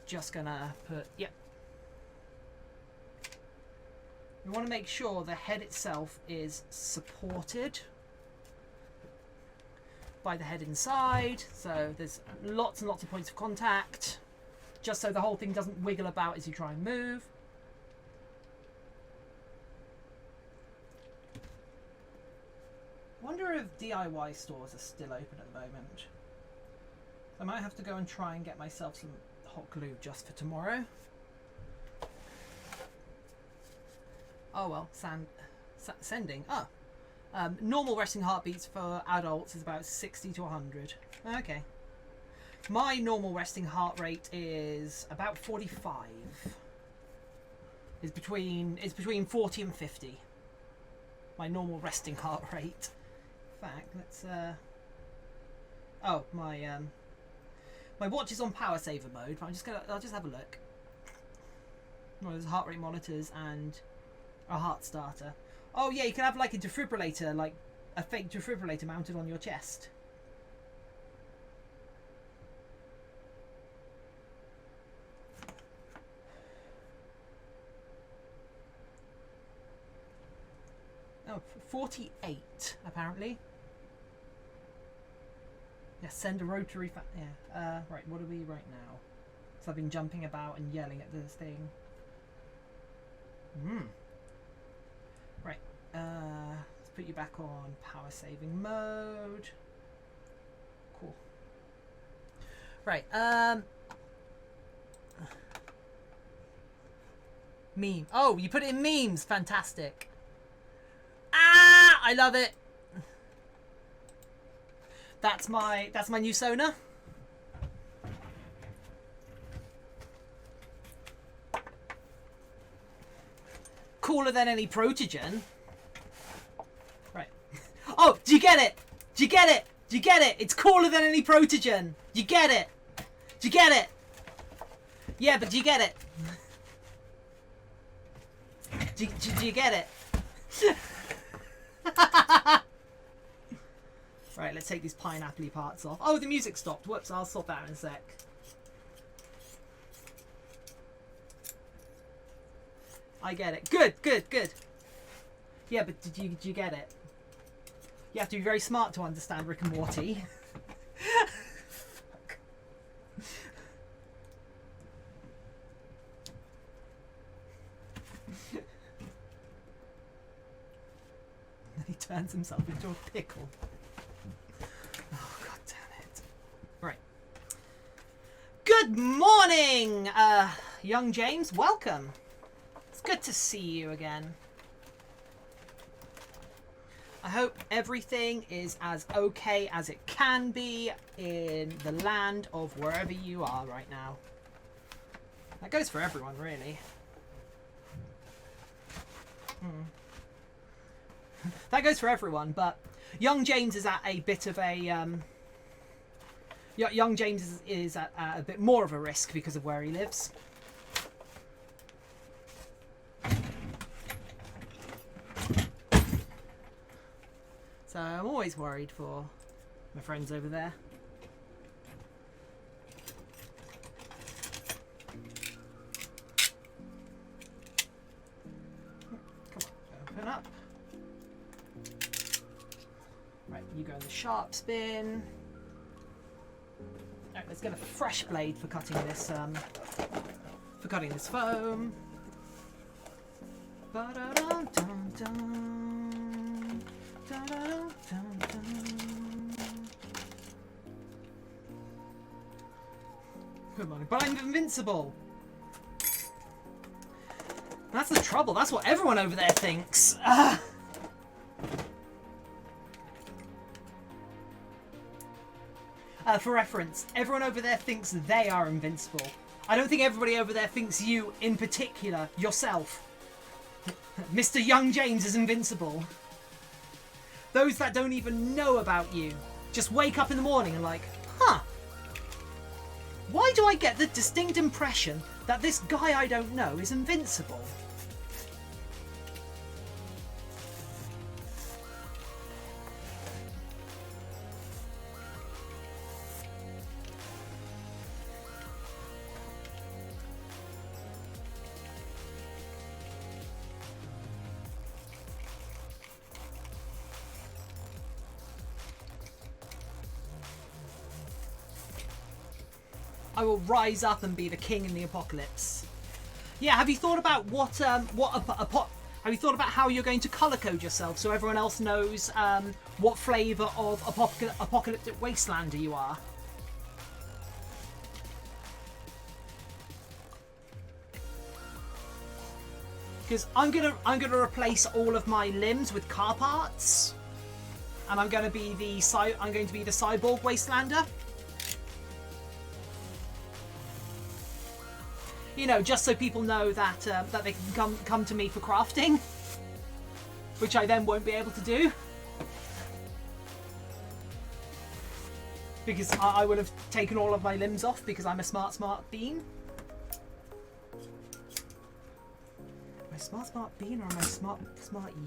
just gonna put, yep. We want to make sure the head itself is supported by the head inside, so there's lots and lots of points of contact, just so the whole thing doesn't wiggle about as you try and move. I wonder if DIY stores are still open at the moment. I might have to go and try and get myself some hot glue just for tomorrow. Oh well, sending. Oh. Normal resting heartbeats for adults is about 60 to 100. Okay. My normal resting heart rate is about 45. It's between 40 and 50. My normal resting heart rate. In fact, let's oh, my watch is on power saver mode, but I'll just have a look. Well, there's heart rate monitors and a heart starter. Oh yeah, you can have like a defibrillator, like a fake defibrillator mounted on your chest. Oh, 48 apparently. Yeah, send a rotary yeah. Right, what are we right now? So I've been jumping about and yelling at this thing. Right. Let's put you back on power saving mode. Cool. Right. Meme. Oh, you put it in memes. Fantastic. Ah, I love it. That's my new Sona. Cooler than any Protogen. Right. Oh, do you get it? Do you get it? Do you get it? It's cooler than any Protogen. You get it? Do you get it? Yeah, but do you get it? Do you get it? Right, let's take these pineapple-y parts off. Oh, the music stopped. Whoops, I'll sort that out in a sec. I get it. Good, good, good. Yeah, but did you get it? You have to be very smart to understand Rick and Morty. Fuck. And he turns himself into a pickle. Oh, god damn it. Right. Good morning, young James. Welcome. It's good to see you again. I hope everything is as okay as it can be in the land of wherever you are right now. That goes for everyone, really. That goes for everyone, but young James is at a bit of a... young James is at a bit more of a risk because of where he lives. So I'm always worried for my friends over there. Come on, open up. Right, you go in the sharp spin. Right, let's get a fresh blade for cutting this foam. Ba-da-dum-dum-dum. Good morning, but I'm invincible. That's the trouble. That's what everyone over there thinks. For reference, everyone over there thinks they are invincible. I don't think everybody over there thinks you, in particular, yourself, Mr. Young James, is invincible. Those that don't even know about you just wake up in the morning and like, huh, why do I get the distinct impression that this guy I don't know is invincible? I will rise up and be the king in the apocalypse. Yeah, have you thought about have you thought about how you're going to colour code yourself so everyone else knows what flavour of apocalyptic wastelander you are? Because I'm gonna replace all of my limbs with car parts, and I'm going to be the cyborg wastelander. You know, just so people know that that they can come to me for crafting, which I then won't be able to do because I would have taken all of my limbs off because I'm a smart bean. My smart bean or am I smart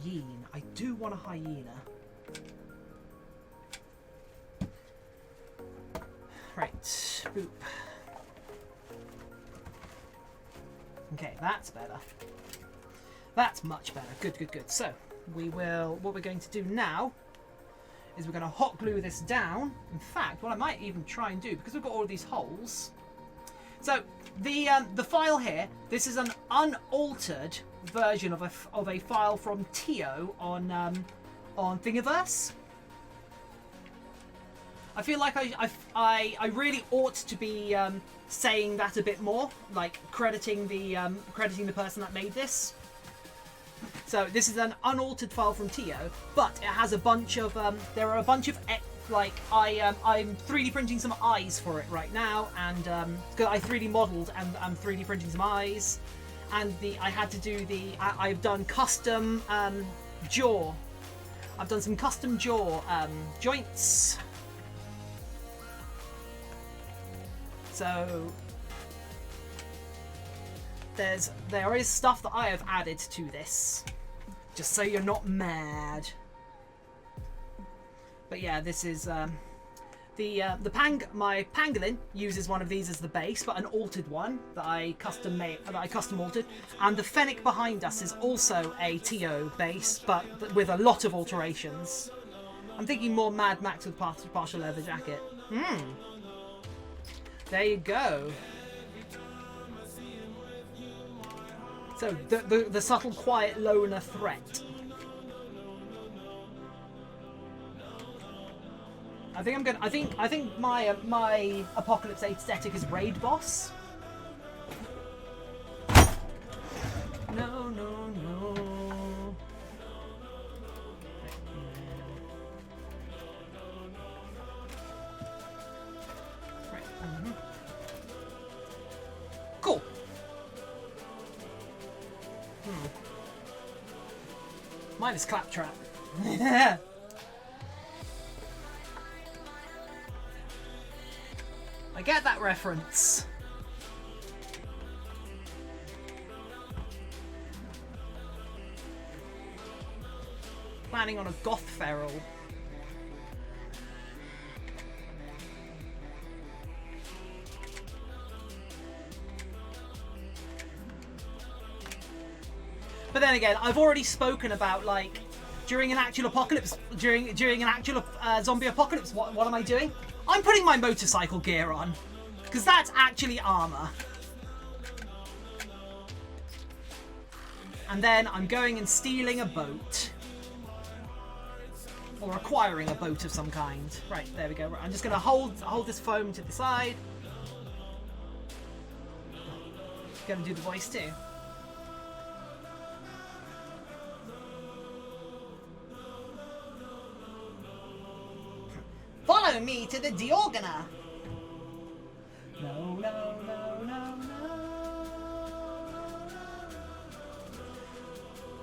yen? I do want a hyena. Right, boop. Okay, that's better. That's much better. Good, good, good. So, what we're going to do now is we're going to hot glue this down. In fact, what I might even try and do, because we've got all of these holes. So, the file here, this is an unaltered version of a file from Tioh on Thingieverse. I feel like I really ought to be saying that a bit more, like crediting the person that made this. So this is an unaltered file from Tioh, but it has a bunch of there are a bunch of like I'm 3D printing some eyes for it right now, and I 3D modeled and I'm 3D printing some eyes, and I had to do I've done custom jaw. I've done some custom jaw joints. So there is stuff that I have added to this, just so you're not But yeah, this is my pangolin uses one of these as the base, but an altered one that I custom altered, and the fennec behind us is also a Tioh base, but with a lot of alterations. I'm thinking more Mad Max with partial leather jacket. There you go. So the subtle, quiet loner threat. I think my Apocalypse aesthetic is raid boss. No, no, no. Right. Cool. Mine is Claptrap. I get that reference. Planning on a goth feral. But then again, I've already spoken about, like, during an actual apocalypse, during an actual zombie apocalypse, what am I doing? I'm putting my motorcycle gear on, because that's actually armor. And then I'm going and stealing a boat. Or acquiring a boat of some kind. Right, there we go. Right, I'm just going to hold this foam to the side. Going to do the voice too. Follow me to the Diorgana. No, no, no, no, no.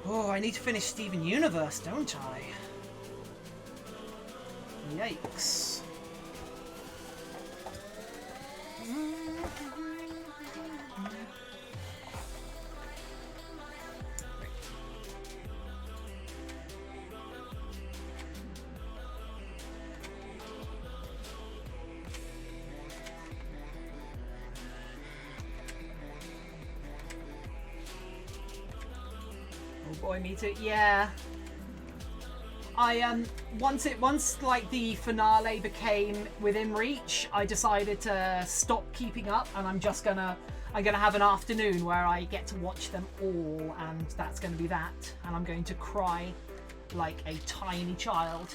Oh, I need to finish Steven Universe, don't I? Yikes. Boy, me too. Yeah. I once like the finale became within reach, I decided to stop keeping up, and I'm gonna have an afternoon where I get to watch them all, and that's gonna be that, and I'm going to cry like a tiny child.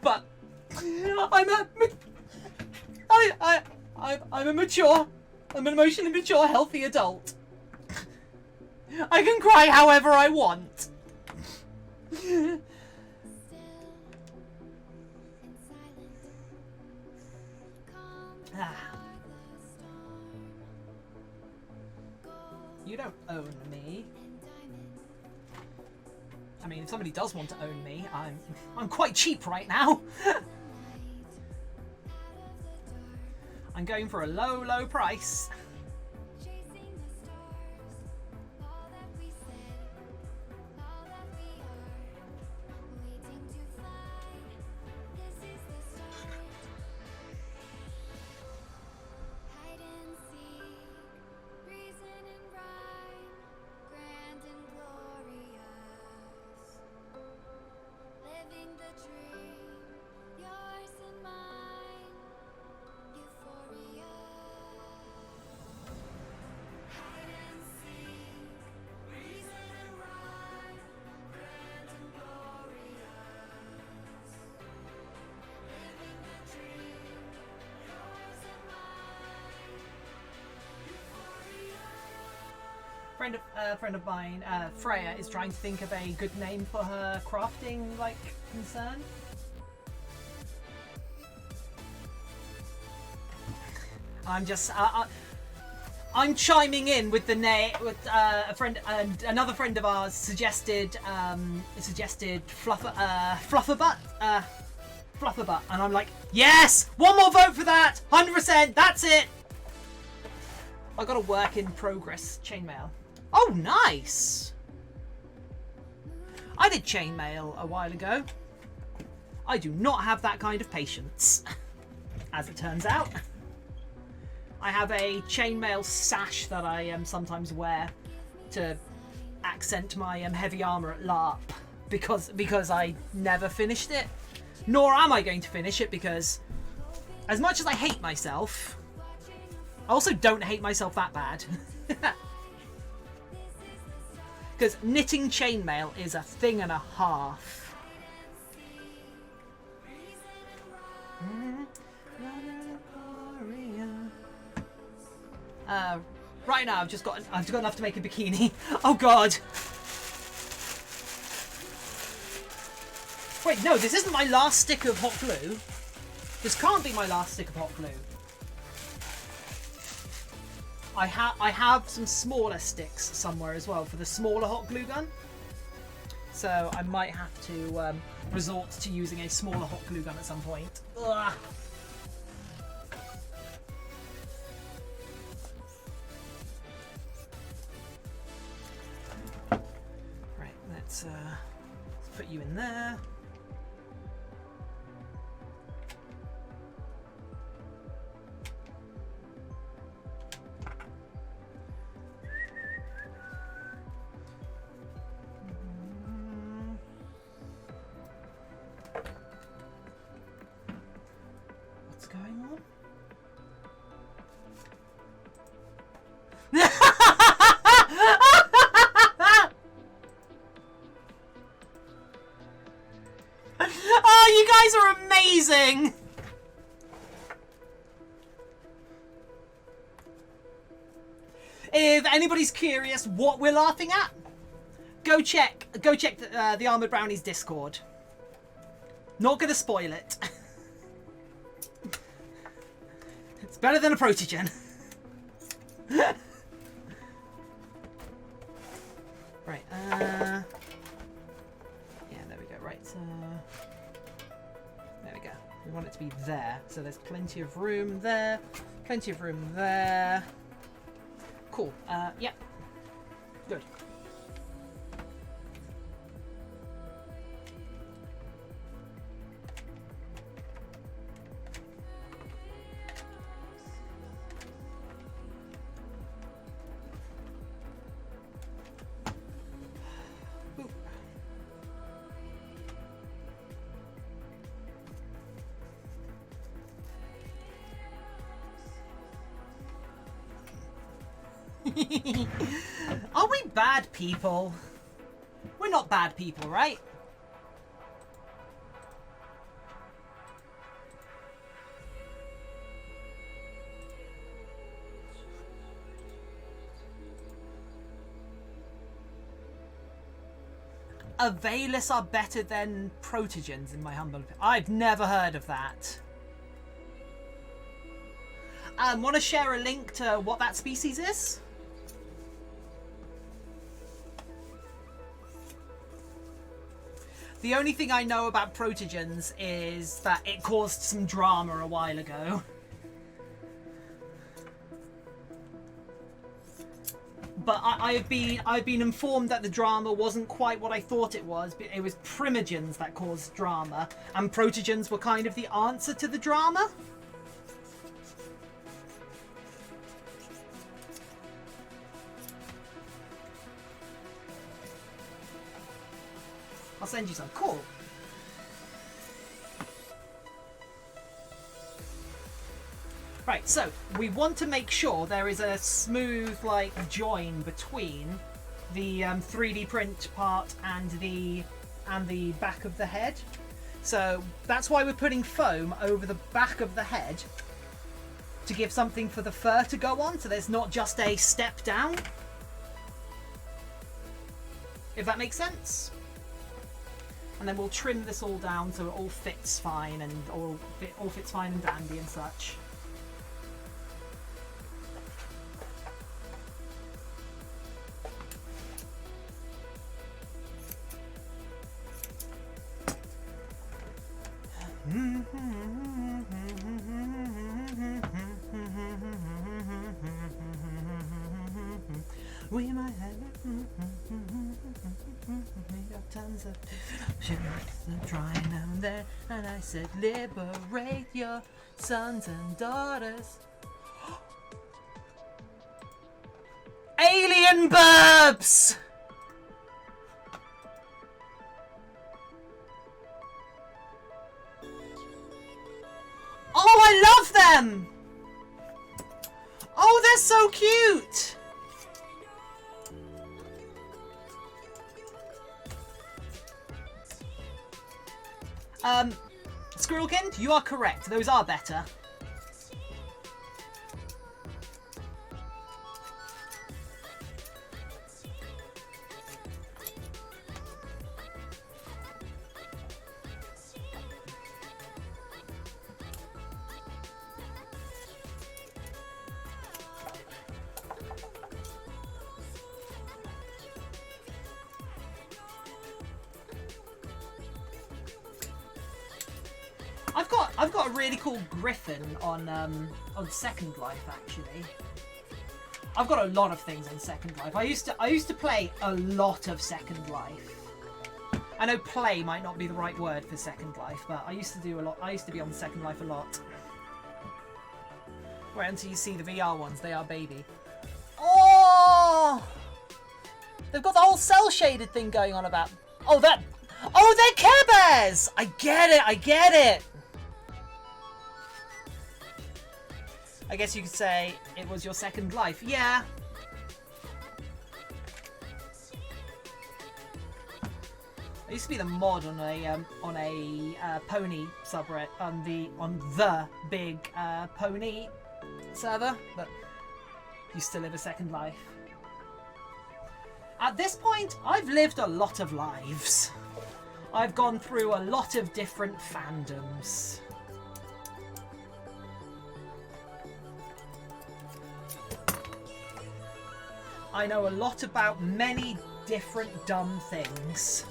But I'm an emotionally mature, healthy adult. I can cry however I want. You don't own me. I mean, if somebody does want to own me, I'm quite cheap right now. I'm going for a low, low price. friend of mine, Freya, is trying to think of a good name for her crafting concern. I'm just I'm chiming in with the name with a friend and another friend of ours suggested Flufferbutt, and I'm like, yes, one more vote for that, 100%, that's it. I got a work in progress chainmail. Oh, nice. I did chainmail a while ago. I do not have that kind of patience, as it turns out. I have a chainmail sash that I sometimes wear to accent my heavy armor at LARP because I never finished it. Nor am I going to finish it because, as much as I hate myself, I also don't hate myself that bad. Because knitting chainmail is a thing and a half. Right now I've just got enough to make a bikini. Oh god. Wait, no, this isn't my last stick of hot glue. This can't be my last stick of hot glue. I have some smaller sticks somewhere as well for the smaller hot glue gun. So I might have to resort to using a smaller hot glue gun at some point. Ugh. Right, let's put you in there. Amazing! If anybody's curious what we're laughing at, go check the Armored Brownies Discord. Not gonna spoil it. It's better than a protogen. Right, yeah, there we go, right, there we go. We want it to be there, so there's plenty of room there, plenty of room there. Cool, yeah, good. Are we bad people? We're not bad people, right? Availus are better than protogens, in my humble opinion. I've never heard of that. Want to share a link to what that species is? The only thing I know about protogens is that it caused some drama a while ago. But I've been informed that the drama wasn't quite what I thought it was. But it was primogens that caused drama, and protogens were kind of the answer to the drama. I'll send you some. Cool. Right, so we want to make sure there is a smooth, join between the 3D print part and the back of the head. So that's why we're putting foam over the back of the head to give something for the fur to go on, so there's not just a step down. if that makes sense. And then we'll trim this all down so it all fits fine and all fits fine and dandy and such. We might have tons of ships trying down there, and I said, liberate your sons and daughters. Alien burbs! Oh, I love them! Oh, they're so cute! Squirrelkind, you are correct. Those are better. I've got a really cool griffin on Second Life actually. I've got a lot of things on Second Life. I used to play a lot of Second Life. I know play might not be the right word for Second Life, but I used to do a lot. I used to be on Second Life a lot. Wait until you see the VR ones. They are baby. Oh! They've got the whole cell shaded thing going on about. Oh, they're Care Bears! I get it. I get it. I guess you could say it was your Second Life. Yeah. I used to be the mod on a pony subreddit on the big pony server, but used to live a Second Life. At this point, I've lived a lot of lives. I've gone through a lot of different fandoms. I know a lot about many different dumb things.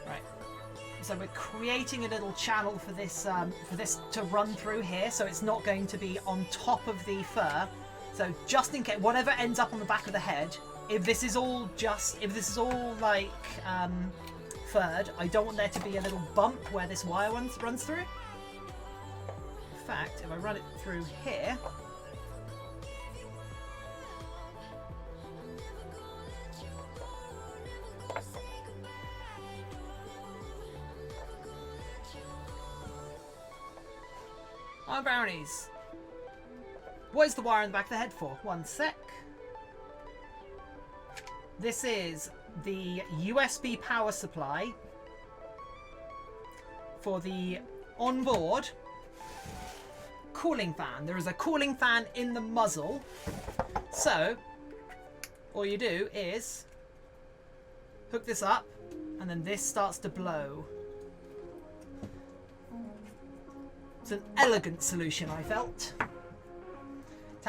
Right. So we're creating a little channel for this to run through here, so it's not going to be on top of the fur. So just in case, whatever ends up on the back of the head, if this is all like furred, I don't want there to be a little bump where this wire runs through. In fact, if I run it through here, oh, brownies. What is the wire in the back of the head for? One sec. This is the USB power supply for the onboard cooling fan. There is a cooling fan in the muzzle. So, all you do is hook this up, and then this starts to blow. It's an elegant solution, I felt.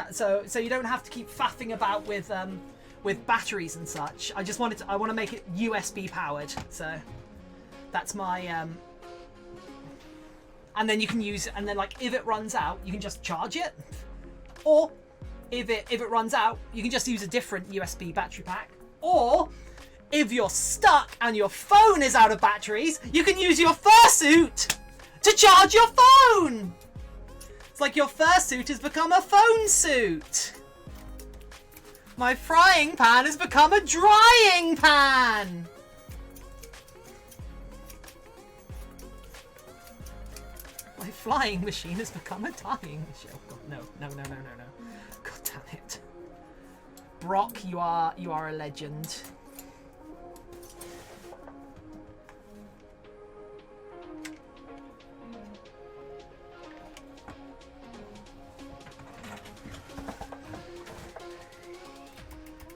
So you don't have to keep faffing about with batteries and such. I want to make it USB powered. So that's my and then you can use it, and then like if it runs out, you can just charge it, or if it runs out, you can just use a different USB battery pack, or if you're stuck and your phone is out of batteries, you can use your fursuit to charge your phone. It's like your fursuit has become a phone suit. My frying pan has become a drying pan. My flying machine has become a dyeing machine. Oh God, no. God damn it. Brock, you are a legend.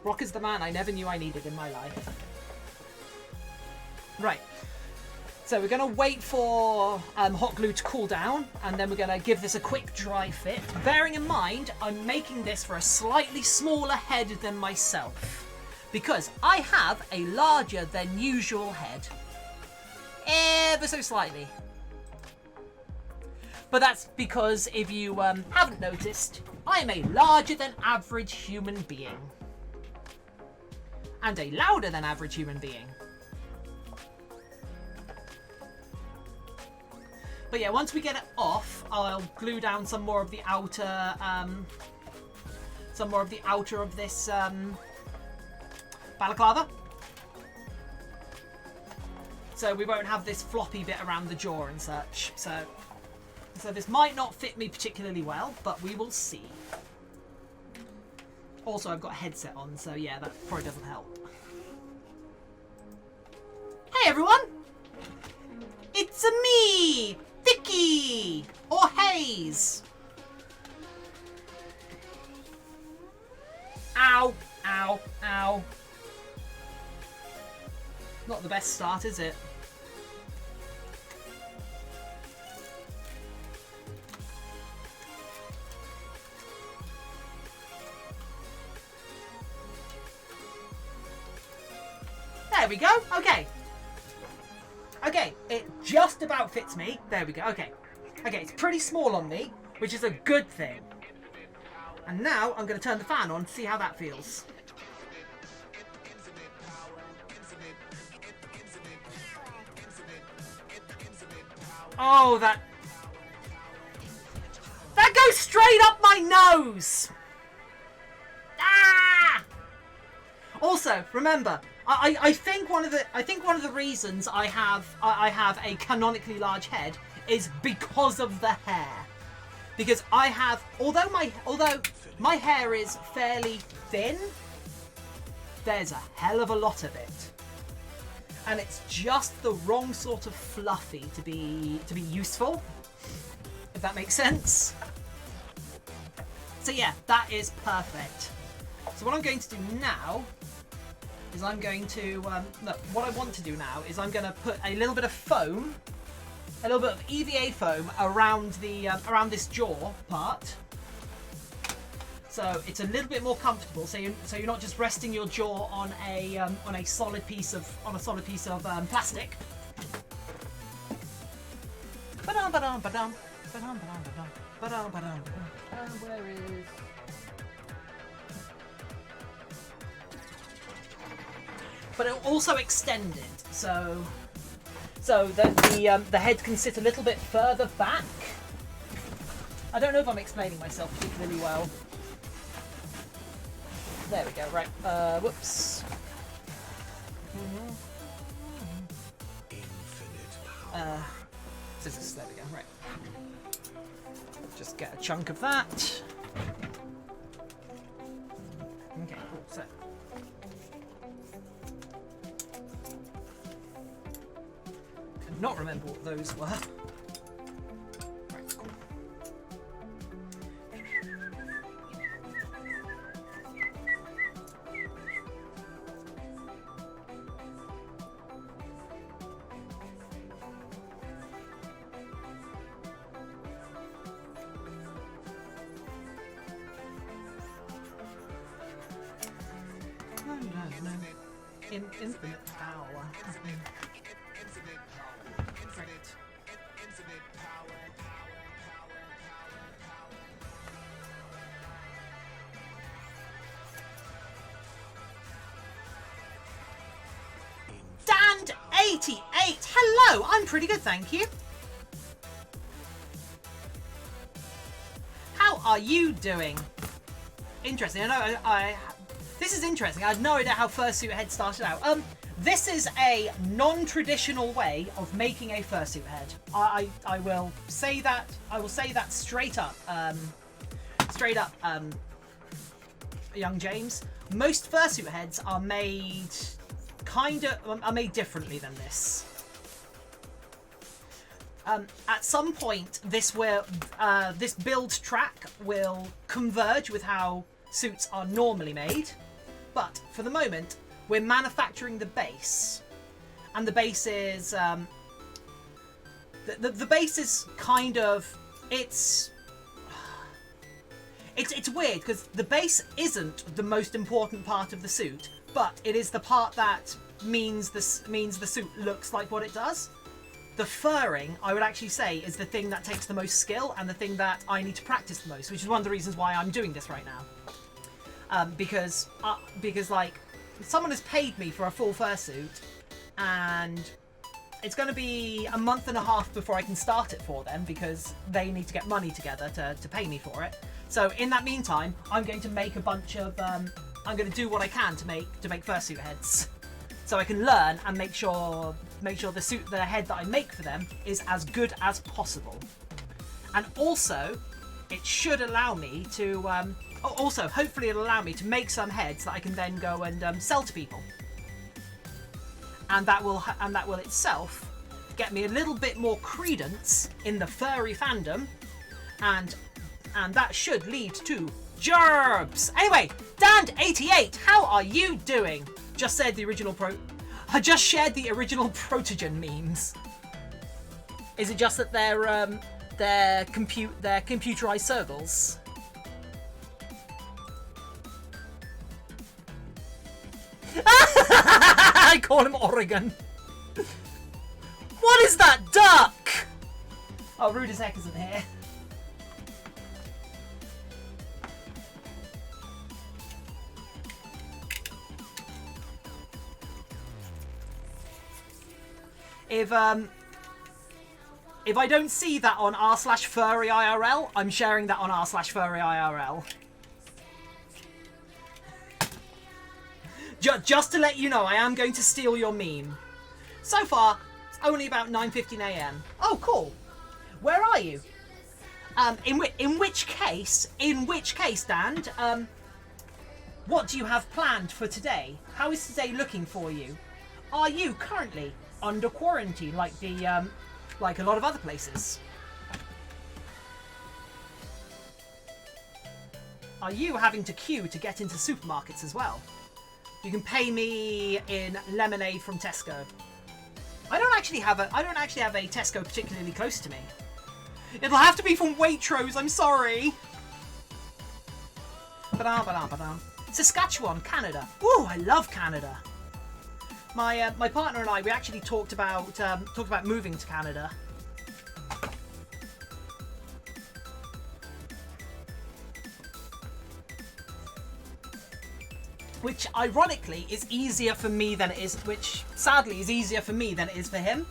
Brock is the man I never knew I needed in my life. Right. So we're going to wait for hot glue to cool down, and then we're going to give this a quick dry fit. Bearing in mind, I'm making this for a slightly smaller head than myself, because I have a larger than usual head. Ever so slightly. But that's because, if you haven't noticed, I'm a larger than average human being. And a louder than average human being. But yeah, once we get it off, I'll glue down some more of the outer of this balaclava. So we won't have this floppy bit around the jaw and such. So this might not fit me particularly well, but we will see. Also, I've got a headset on, so yeah, that probably doesn't help. Hey everyone! It's me! Vicky! Or Hayze! Ow! Ow! Ow! Not the best start, is it? There we go. Okay. Okay, it just about fits me. There we go. Okay. Okay, it's pretty small on me, which is a good thing. And now I'm going to turn the fan on to see how that feels. Oh, that goes straight up my nose. Ah! Also, remember, I think one of the reasons I have a canonically large head is because of the hair. Because I have, although my hair is fairly thin, there's a hell of a lot of it. And it's just the wrong sort of fluffy to be useful, if that makes sense. So yeah, that is perfect. So what I'm going to do now is I'm going to look, what I want to do now is I'm going to put a little bit of foam, a little bit of EVA foam around the around this jaw part. So it's a little bit more comfortable. So you're not just resting your jaw on a solid piece of plastic. Where is? But it also extended, so that the head can sit a little bit further back. I don't know if I'm explaining myself particularly well. There we go, right, whoops. Scissors, there we go, right. Just get a chunk of that. Okay, cool, so. Could not remember what those were. Infinite power. Right. Dan88, hello! I'm pretty good, thank you. How are you doing? Interesting. I know this is interesting. I had no idea how Fursuit Head started out. This is a non-traditional way of making a fursuit head. I will say that. I will say that straight up. Young James. Most fursuit heads are made made differently than this. At some point, this build track will converge with how suits are normally made. But for the moment, we're manufacturing the base. And the base is... the base is kind of... It's weird, because the base isn't the most important part of the suit, but it is the part that means the suit looks like what it does. The furring, I would actually say, is the thing that takes the most skill and the thing that I need to practice the most, which is one of the reasons why I'm doing this right now. Because like, someone has paid me for a full fursuit, and it's going to be a month and a half before I can start it for them, because they need to get money together to pay me for it. So in that meantime, I'm going to make a bunch of... I'm going to do what I can to make fursuit heads, so I can learn and make sure the head that I make for them is as good as possible. And also, it should allow me to... also, hopefully it'll allow me to make some heads that I can then go and sell to people. And that will itself get me a little bit more credence in the furry fandom, and that should lead to gerbs. Anyway, Dan88, how are you doing? Just said the original I just shared the original Protogen memes. Is it just that they're computerized circles? I call him Oregon. What is that duck? Oh, Rude as Heck isn't here. If I don't see that on r/furry IRL, I'm sharing that on r/furry IRL. Just to let you know, I am going to steal your meme. So far, it's only about 9:15 AM. Oh, cool. Where are you? In which case, Dan, what do you have planned for today? How is today looking for you? Are you currently under quarantine like a lot of other places? Are you having to queue to get into supermarkets as well? You can pay me in lemonade from Tesco. I don't actually have a Tesco particularly close to me. It'll have to be from Waitrose, I'm sorry. Saskatchewan, Canada. Ooh, I love Canada. My partner and I, we actually talked about moving to Canada. Which ironically is easier for me than it is, which sadly is easier for me than it is for him,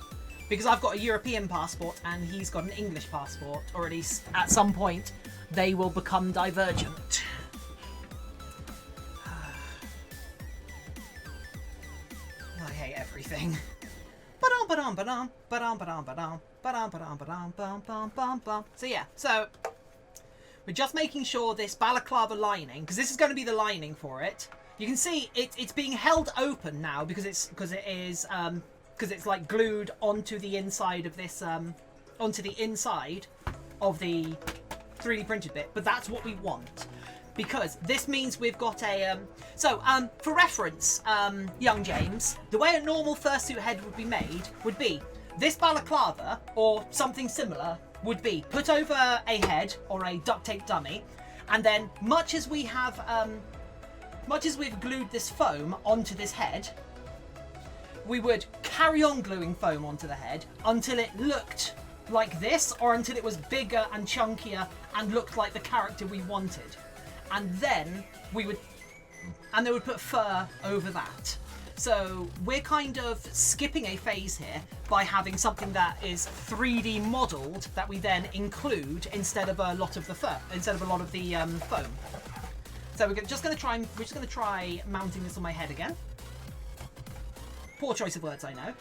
because I've got a European passport and he's got an English passport, or at least at some point they will become divergent. I hate everything. So yeah, so we're just making sure this balaclava lining, because this is going to be the lining for it. You can see it's being held open now because it's like glued onto the inside of this onto the inside of the 3D printed bit. But that's what we want, because this means we've got a for reference, young James, the way a normal fursuit head would be made would be this balaclava or something similar would be put over a head or a duct tape dummy, and then much as we've glued this foam onto this head, we would carry on gluing foam onto the head until it looked like this, or until it was bigger and chunkier and looked like the character we wanted. And then they would put fur over that. So we're kind of skipping a phase here by having something that is 3D modelled that we then include instead of a lot of the fur, instead of a lot of the foam. So we're just going to try mounting this on my head again. Poor choice of words, I know.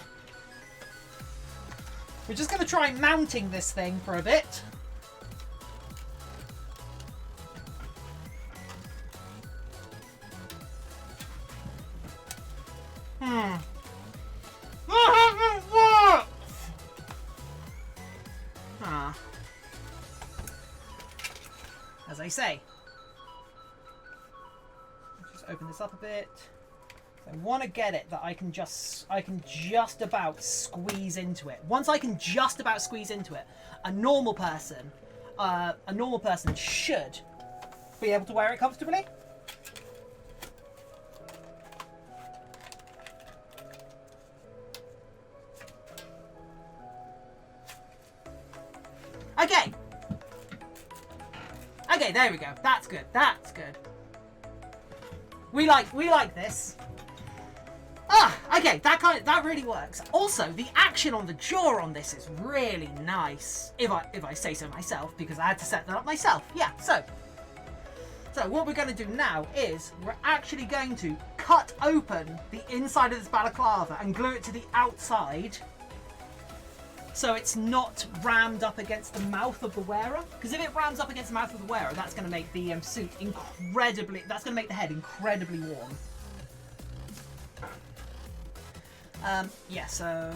We're just going to try mounting this thing for a bit. As I say. Just open this up a bit. So I want to get it that I can just about squeeze into it. Once I can just about squeeze into it, a normal person should be able to wear it comfortably. Okay. Okay, there we go. That's good. That's good. We like this. Ah, okay, that really works. Also, the action on the jaw on this is really nice. If I say so myself, because I had to set that up myself. Yeah, so what we're going to do now is we're actually going to cut open the inside of this balaclava and glue it to the outside, so it's not rammed up against the mouth of the wearer. Because if it rams up against the mouth of the wearer, that's going to make the suit incredibly. That's going to make the head incredibly warm. Yeah. So,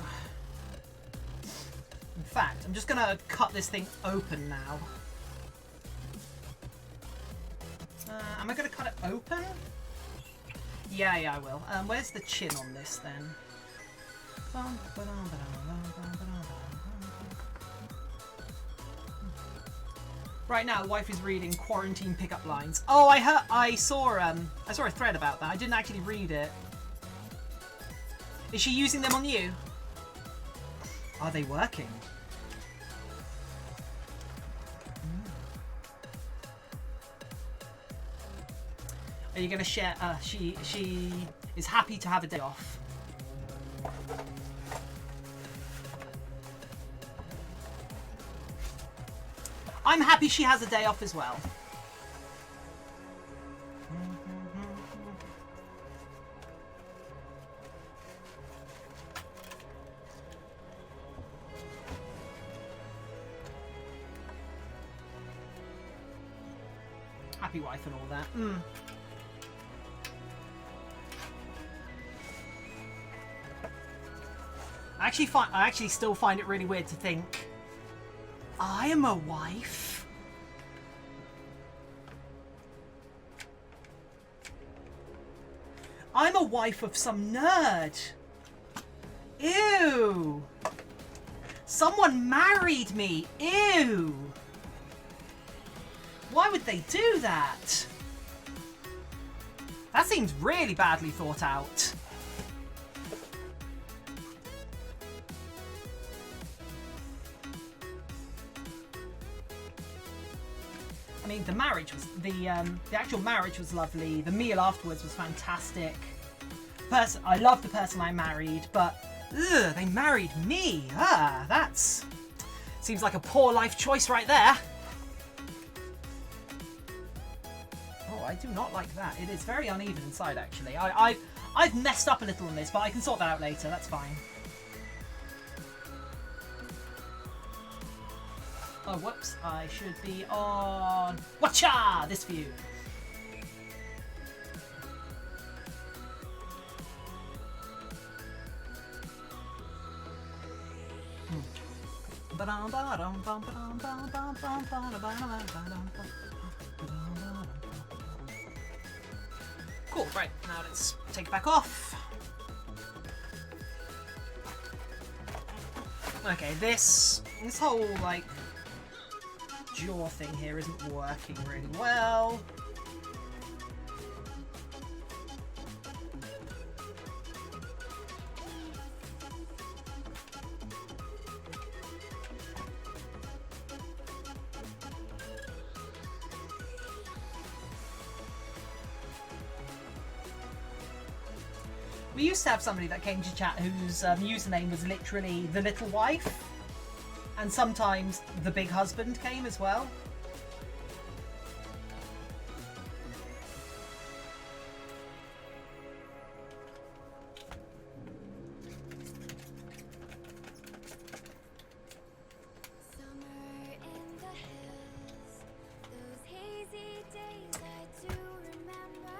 in fact, I'm just going to cut this thing open now. Am I going to cut it open? Yeah, I will. Where's the chin on this then? Right now, the wife is reading quarantine pickup lines. Oh, I saw a thread about that. I didn't actually read it. Is she using them on you? Are they working? Are you gonna share? She is happy to have a day off. I'm happy she has a day off as well. Happy wife and all that. I actually still find it really weird to think I am a wife. I'm a wife of some nerd. Ew. Someone married me. Ew. Why would they do that? That seems really badly thought out. I mean, the marriage was the actual marriage was lovely. The meal afterwards was fantastic. I love the person I married, but they married me. That's seems like a poor life choice right there. Oh, I do not like that. It is very uneven inside, actually. I've messed up a little on this, but I can sort that out later. That's fine. Oh, whoops. I should be on... Watcha! This view. Cool, right. Now let's take it back off. Okay, this whole, like, jaw thing here isn't working really well. We used to have somebody that came to chat whose username was literally the little wife. And sometimes the big husband came as well. Summer in the hills, those hazy days I do remember.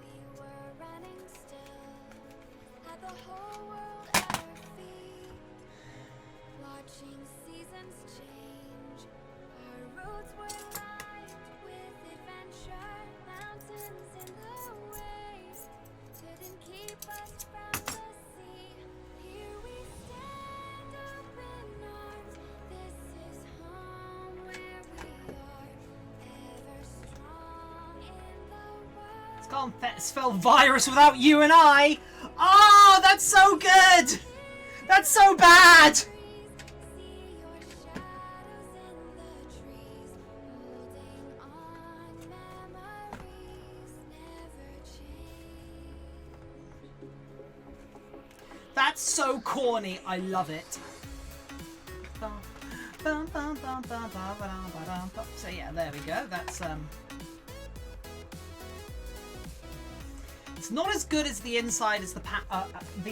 We were running still, had the whole world at our feet, watching seasons change. Our roads were Can't spell virus without you and I. Oh, that's so good. That's so bad. See your shadows in the trees, holding on memories never change. That's so corny. I love it. So yeah, there we go. That's It's not as good as the inside as the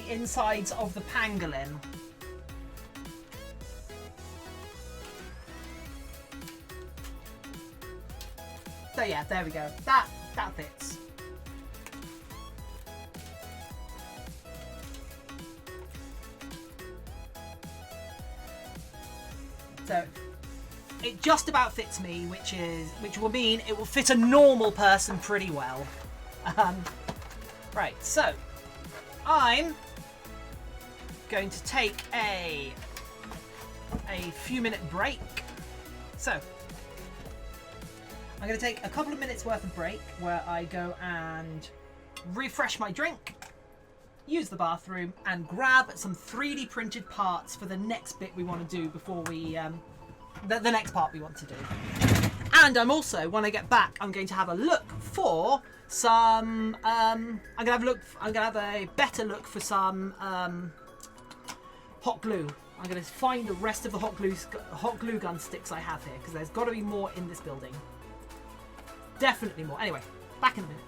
insides of the pangolin. So yeah, there we go. That fits. So it just about fits me, which will mean it will fit a normal person pretty well. Right, so I'm going to take a few minute break. So I'm going to take a couple of minutes worth of break where I go and refresh my drink, use the bathroom, and grab some 3D printed parts for the next bit we want to do before we the next part we want to do. And I'm also, when I get back, I'm going to have a look for some I'm gonna have a better look for some hot glue. I'm gonna find the rest of the hot glue gun sticks I have here, because there's got to be more in this building. Definitely more. Anyway, back in a minute.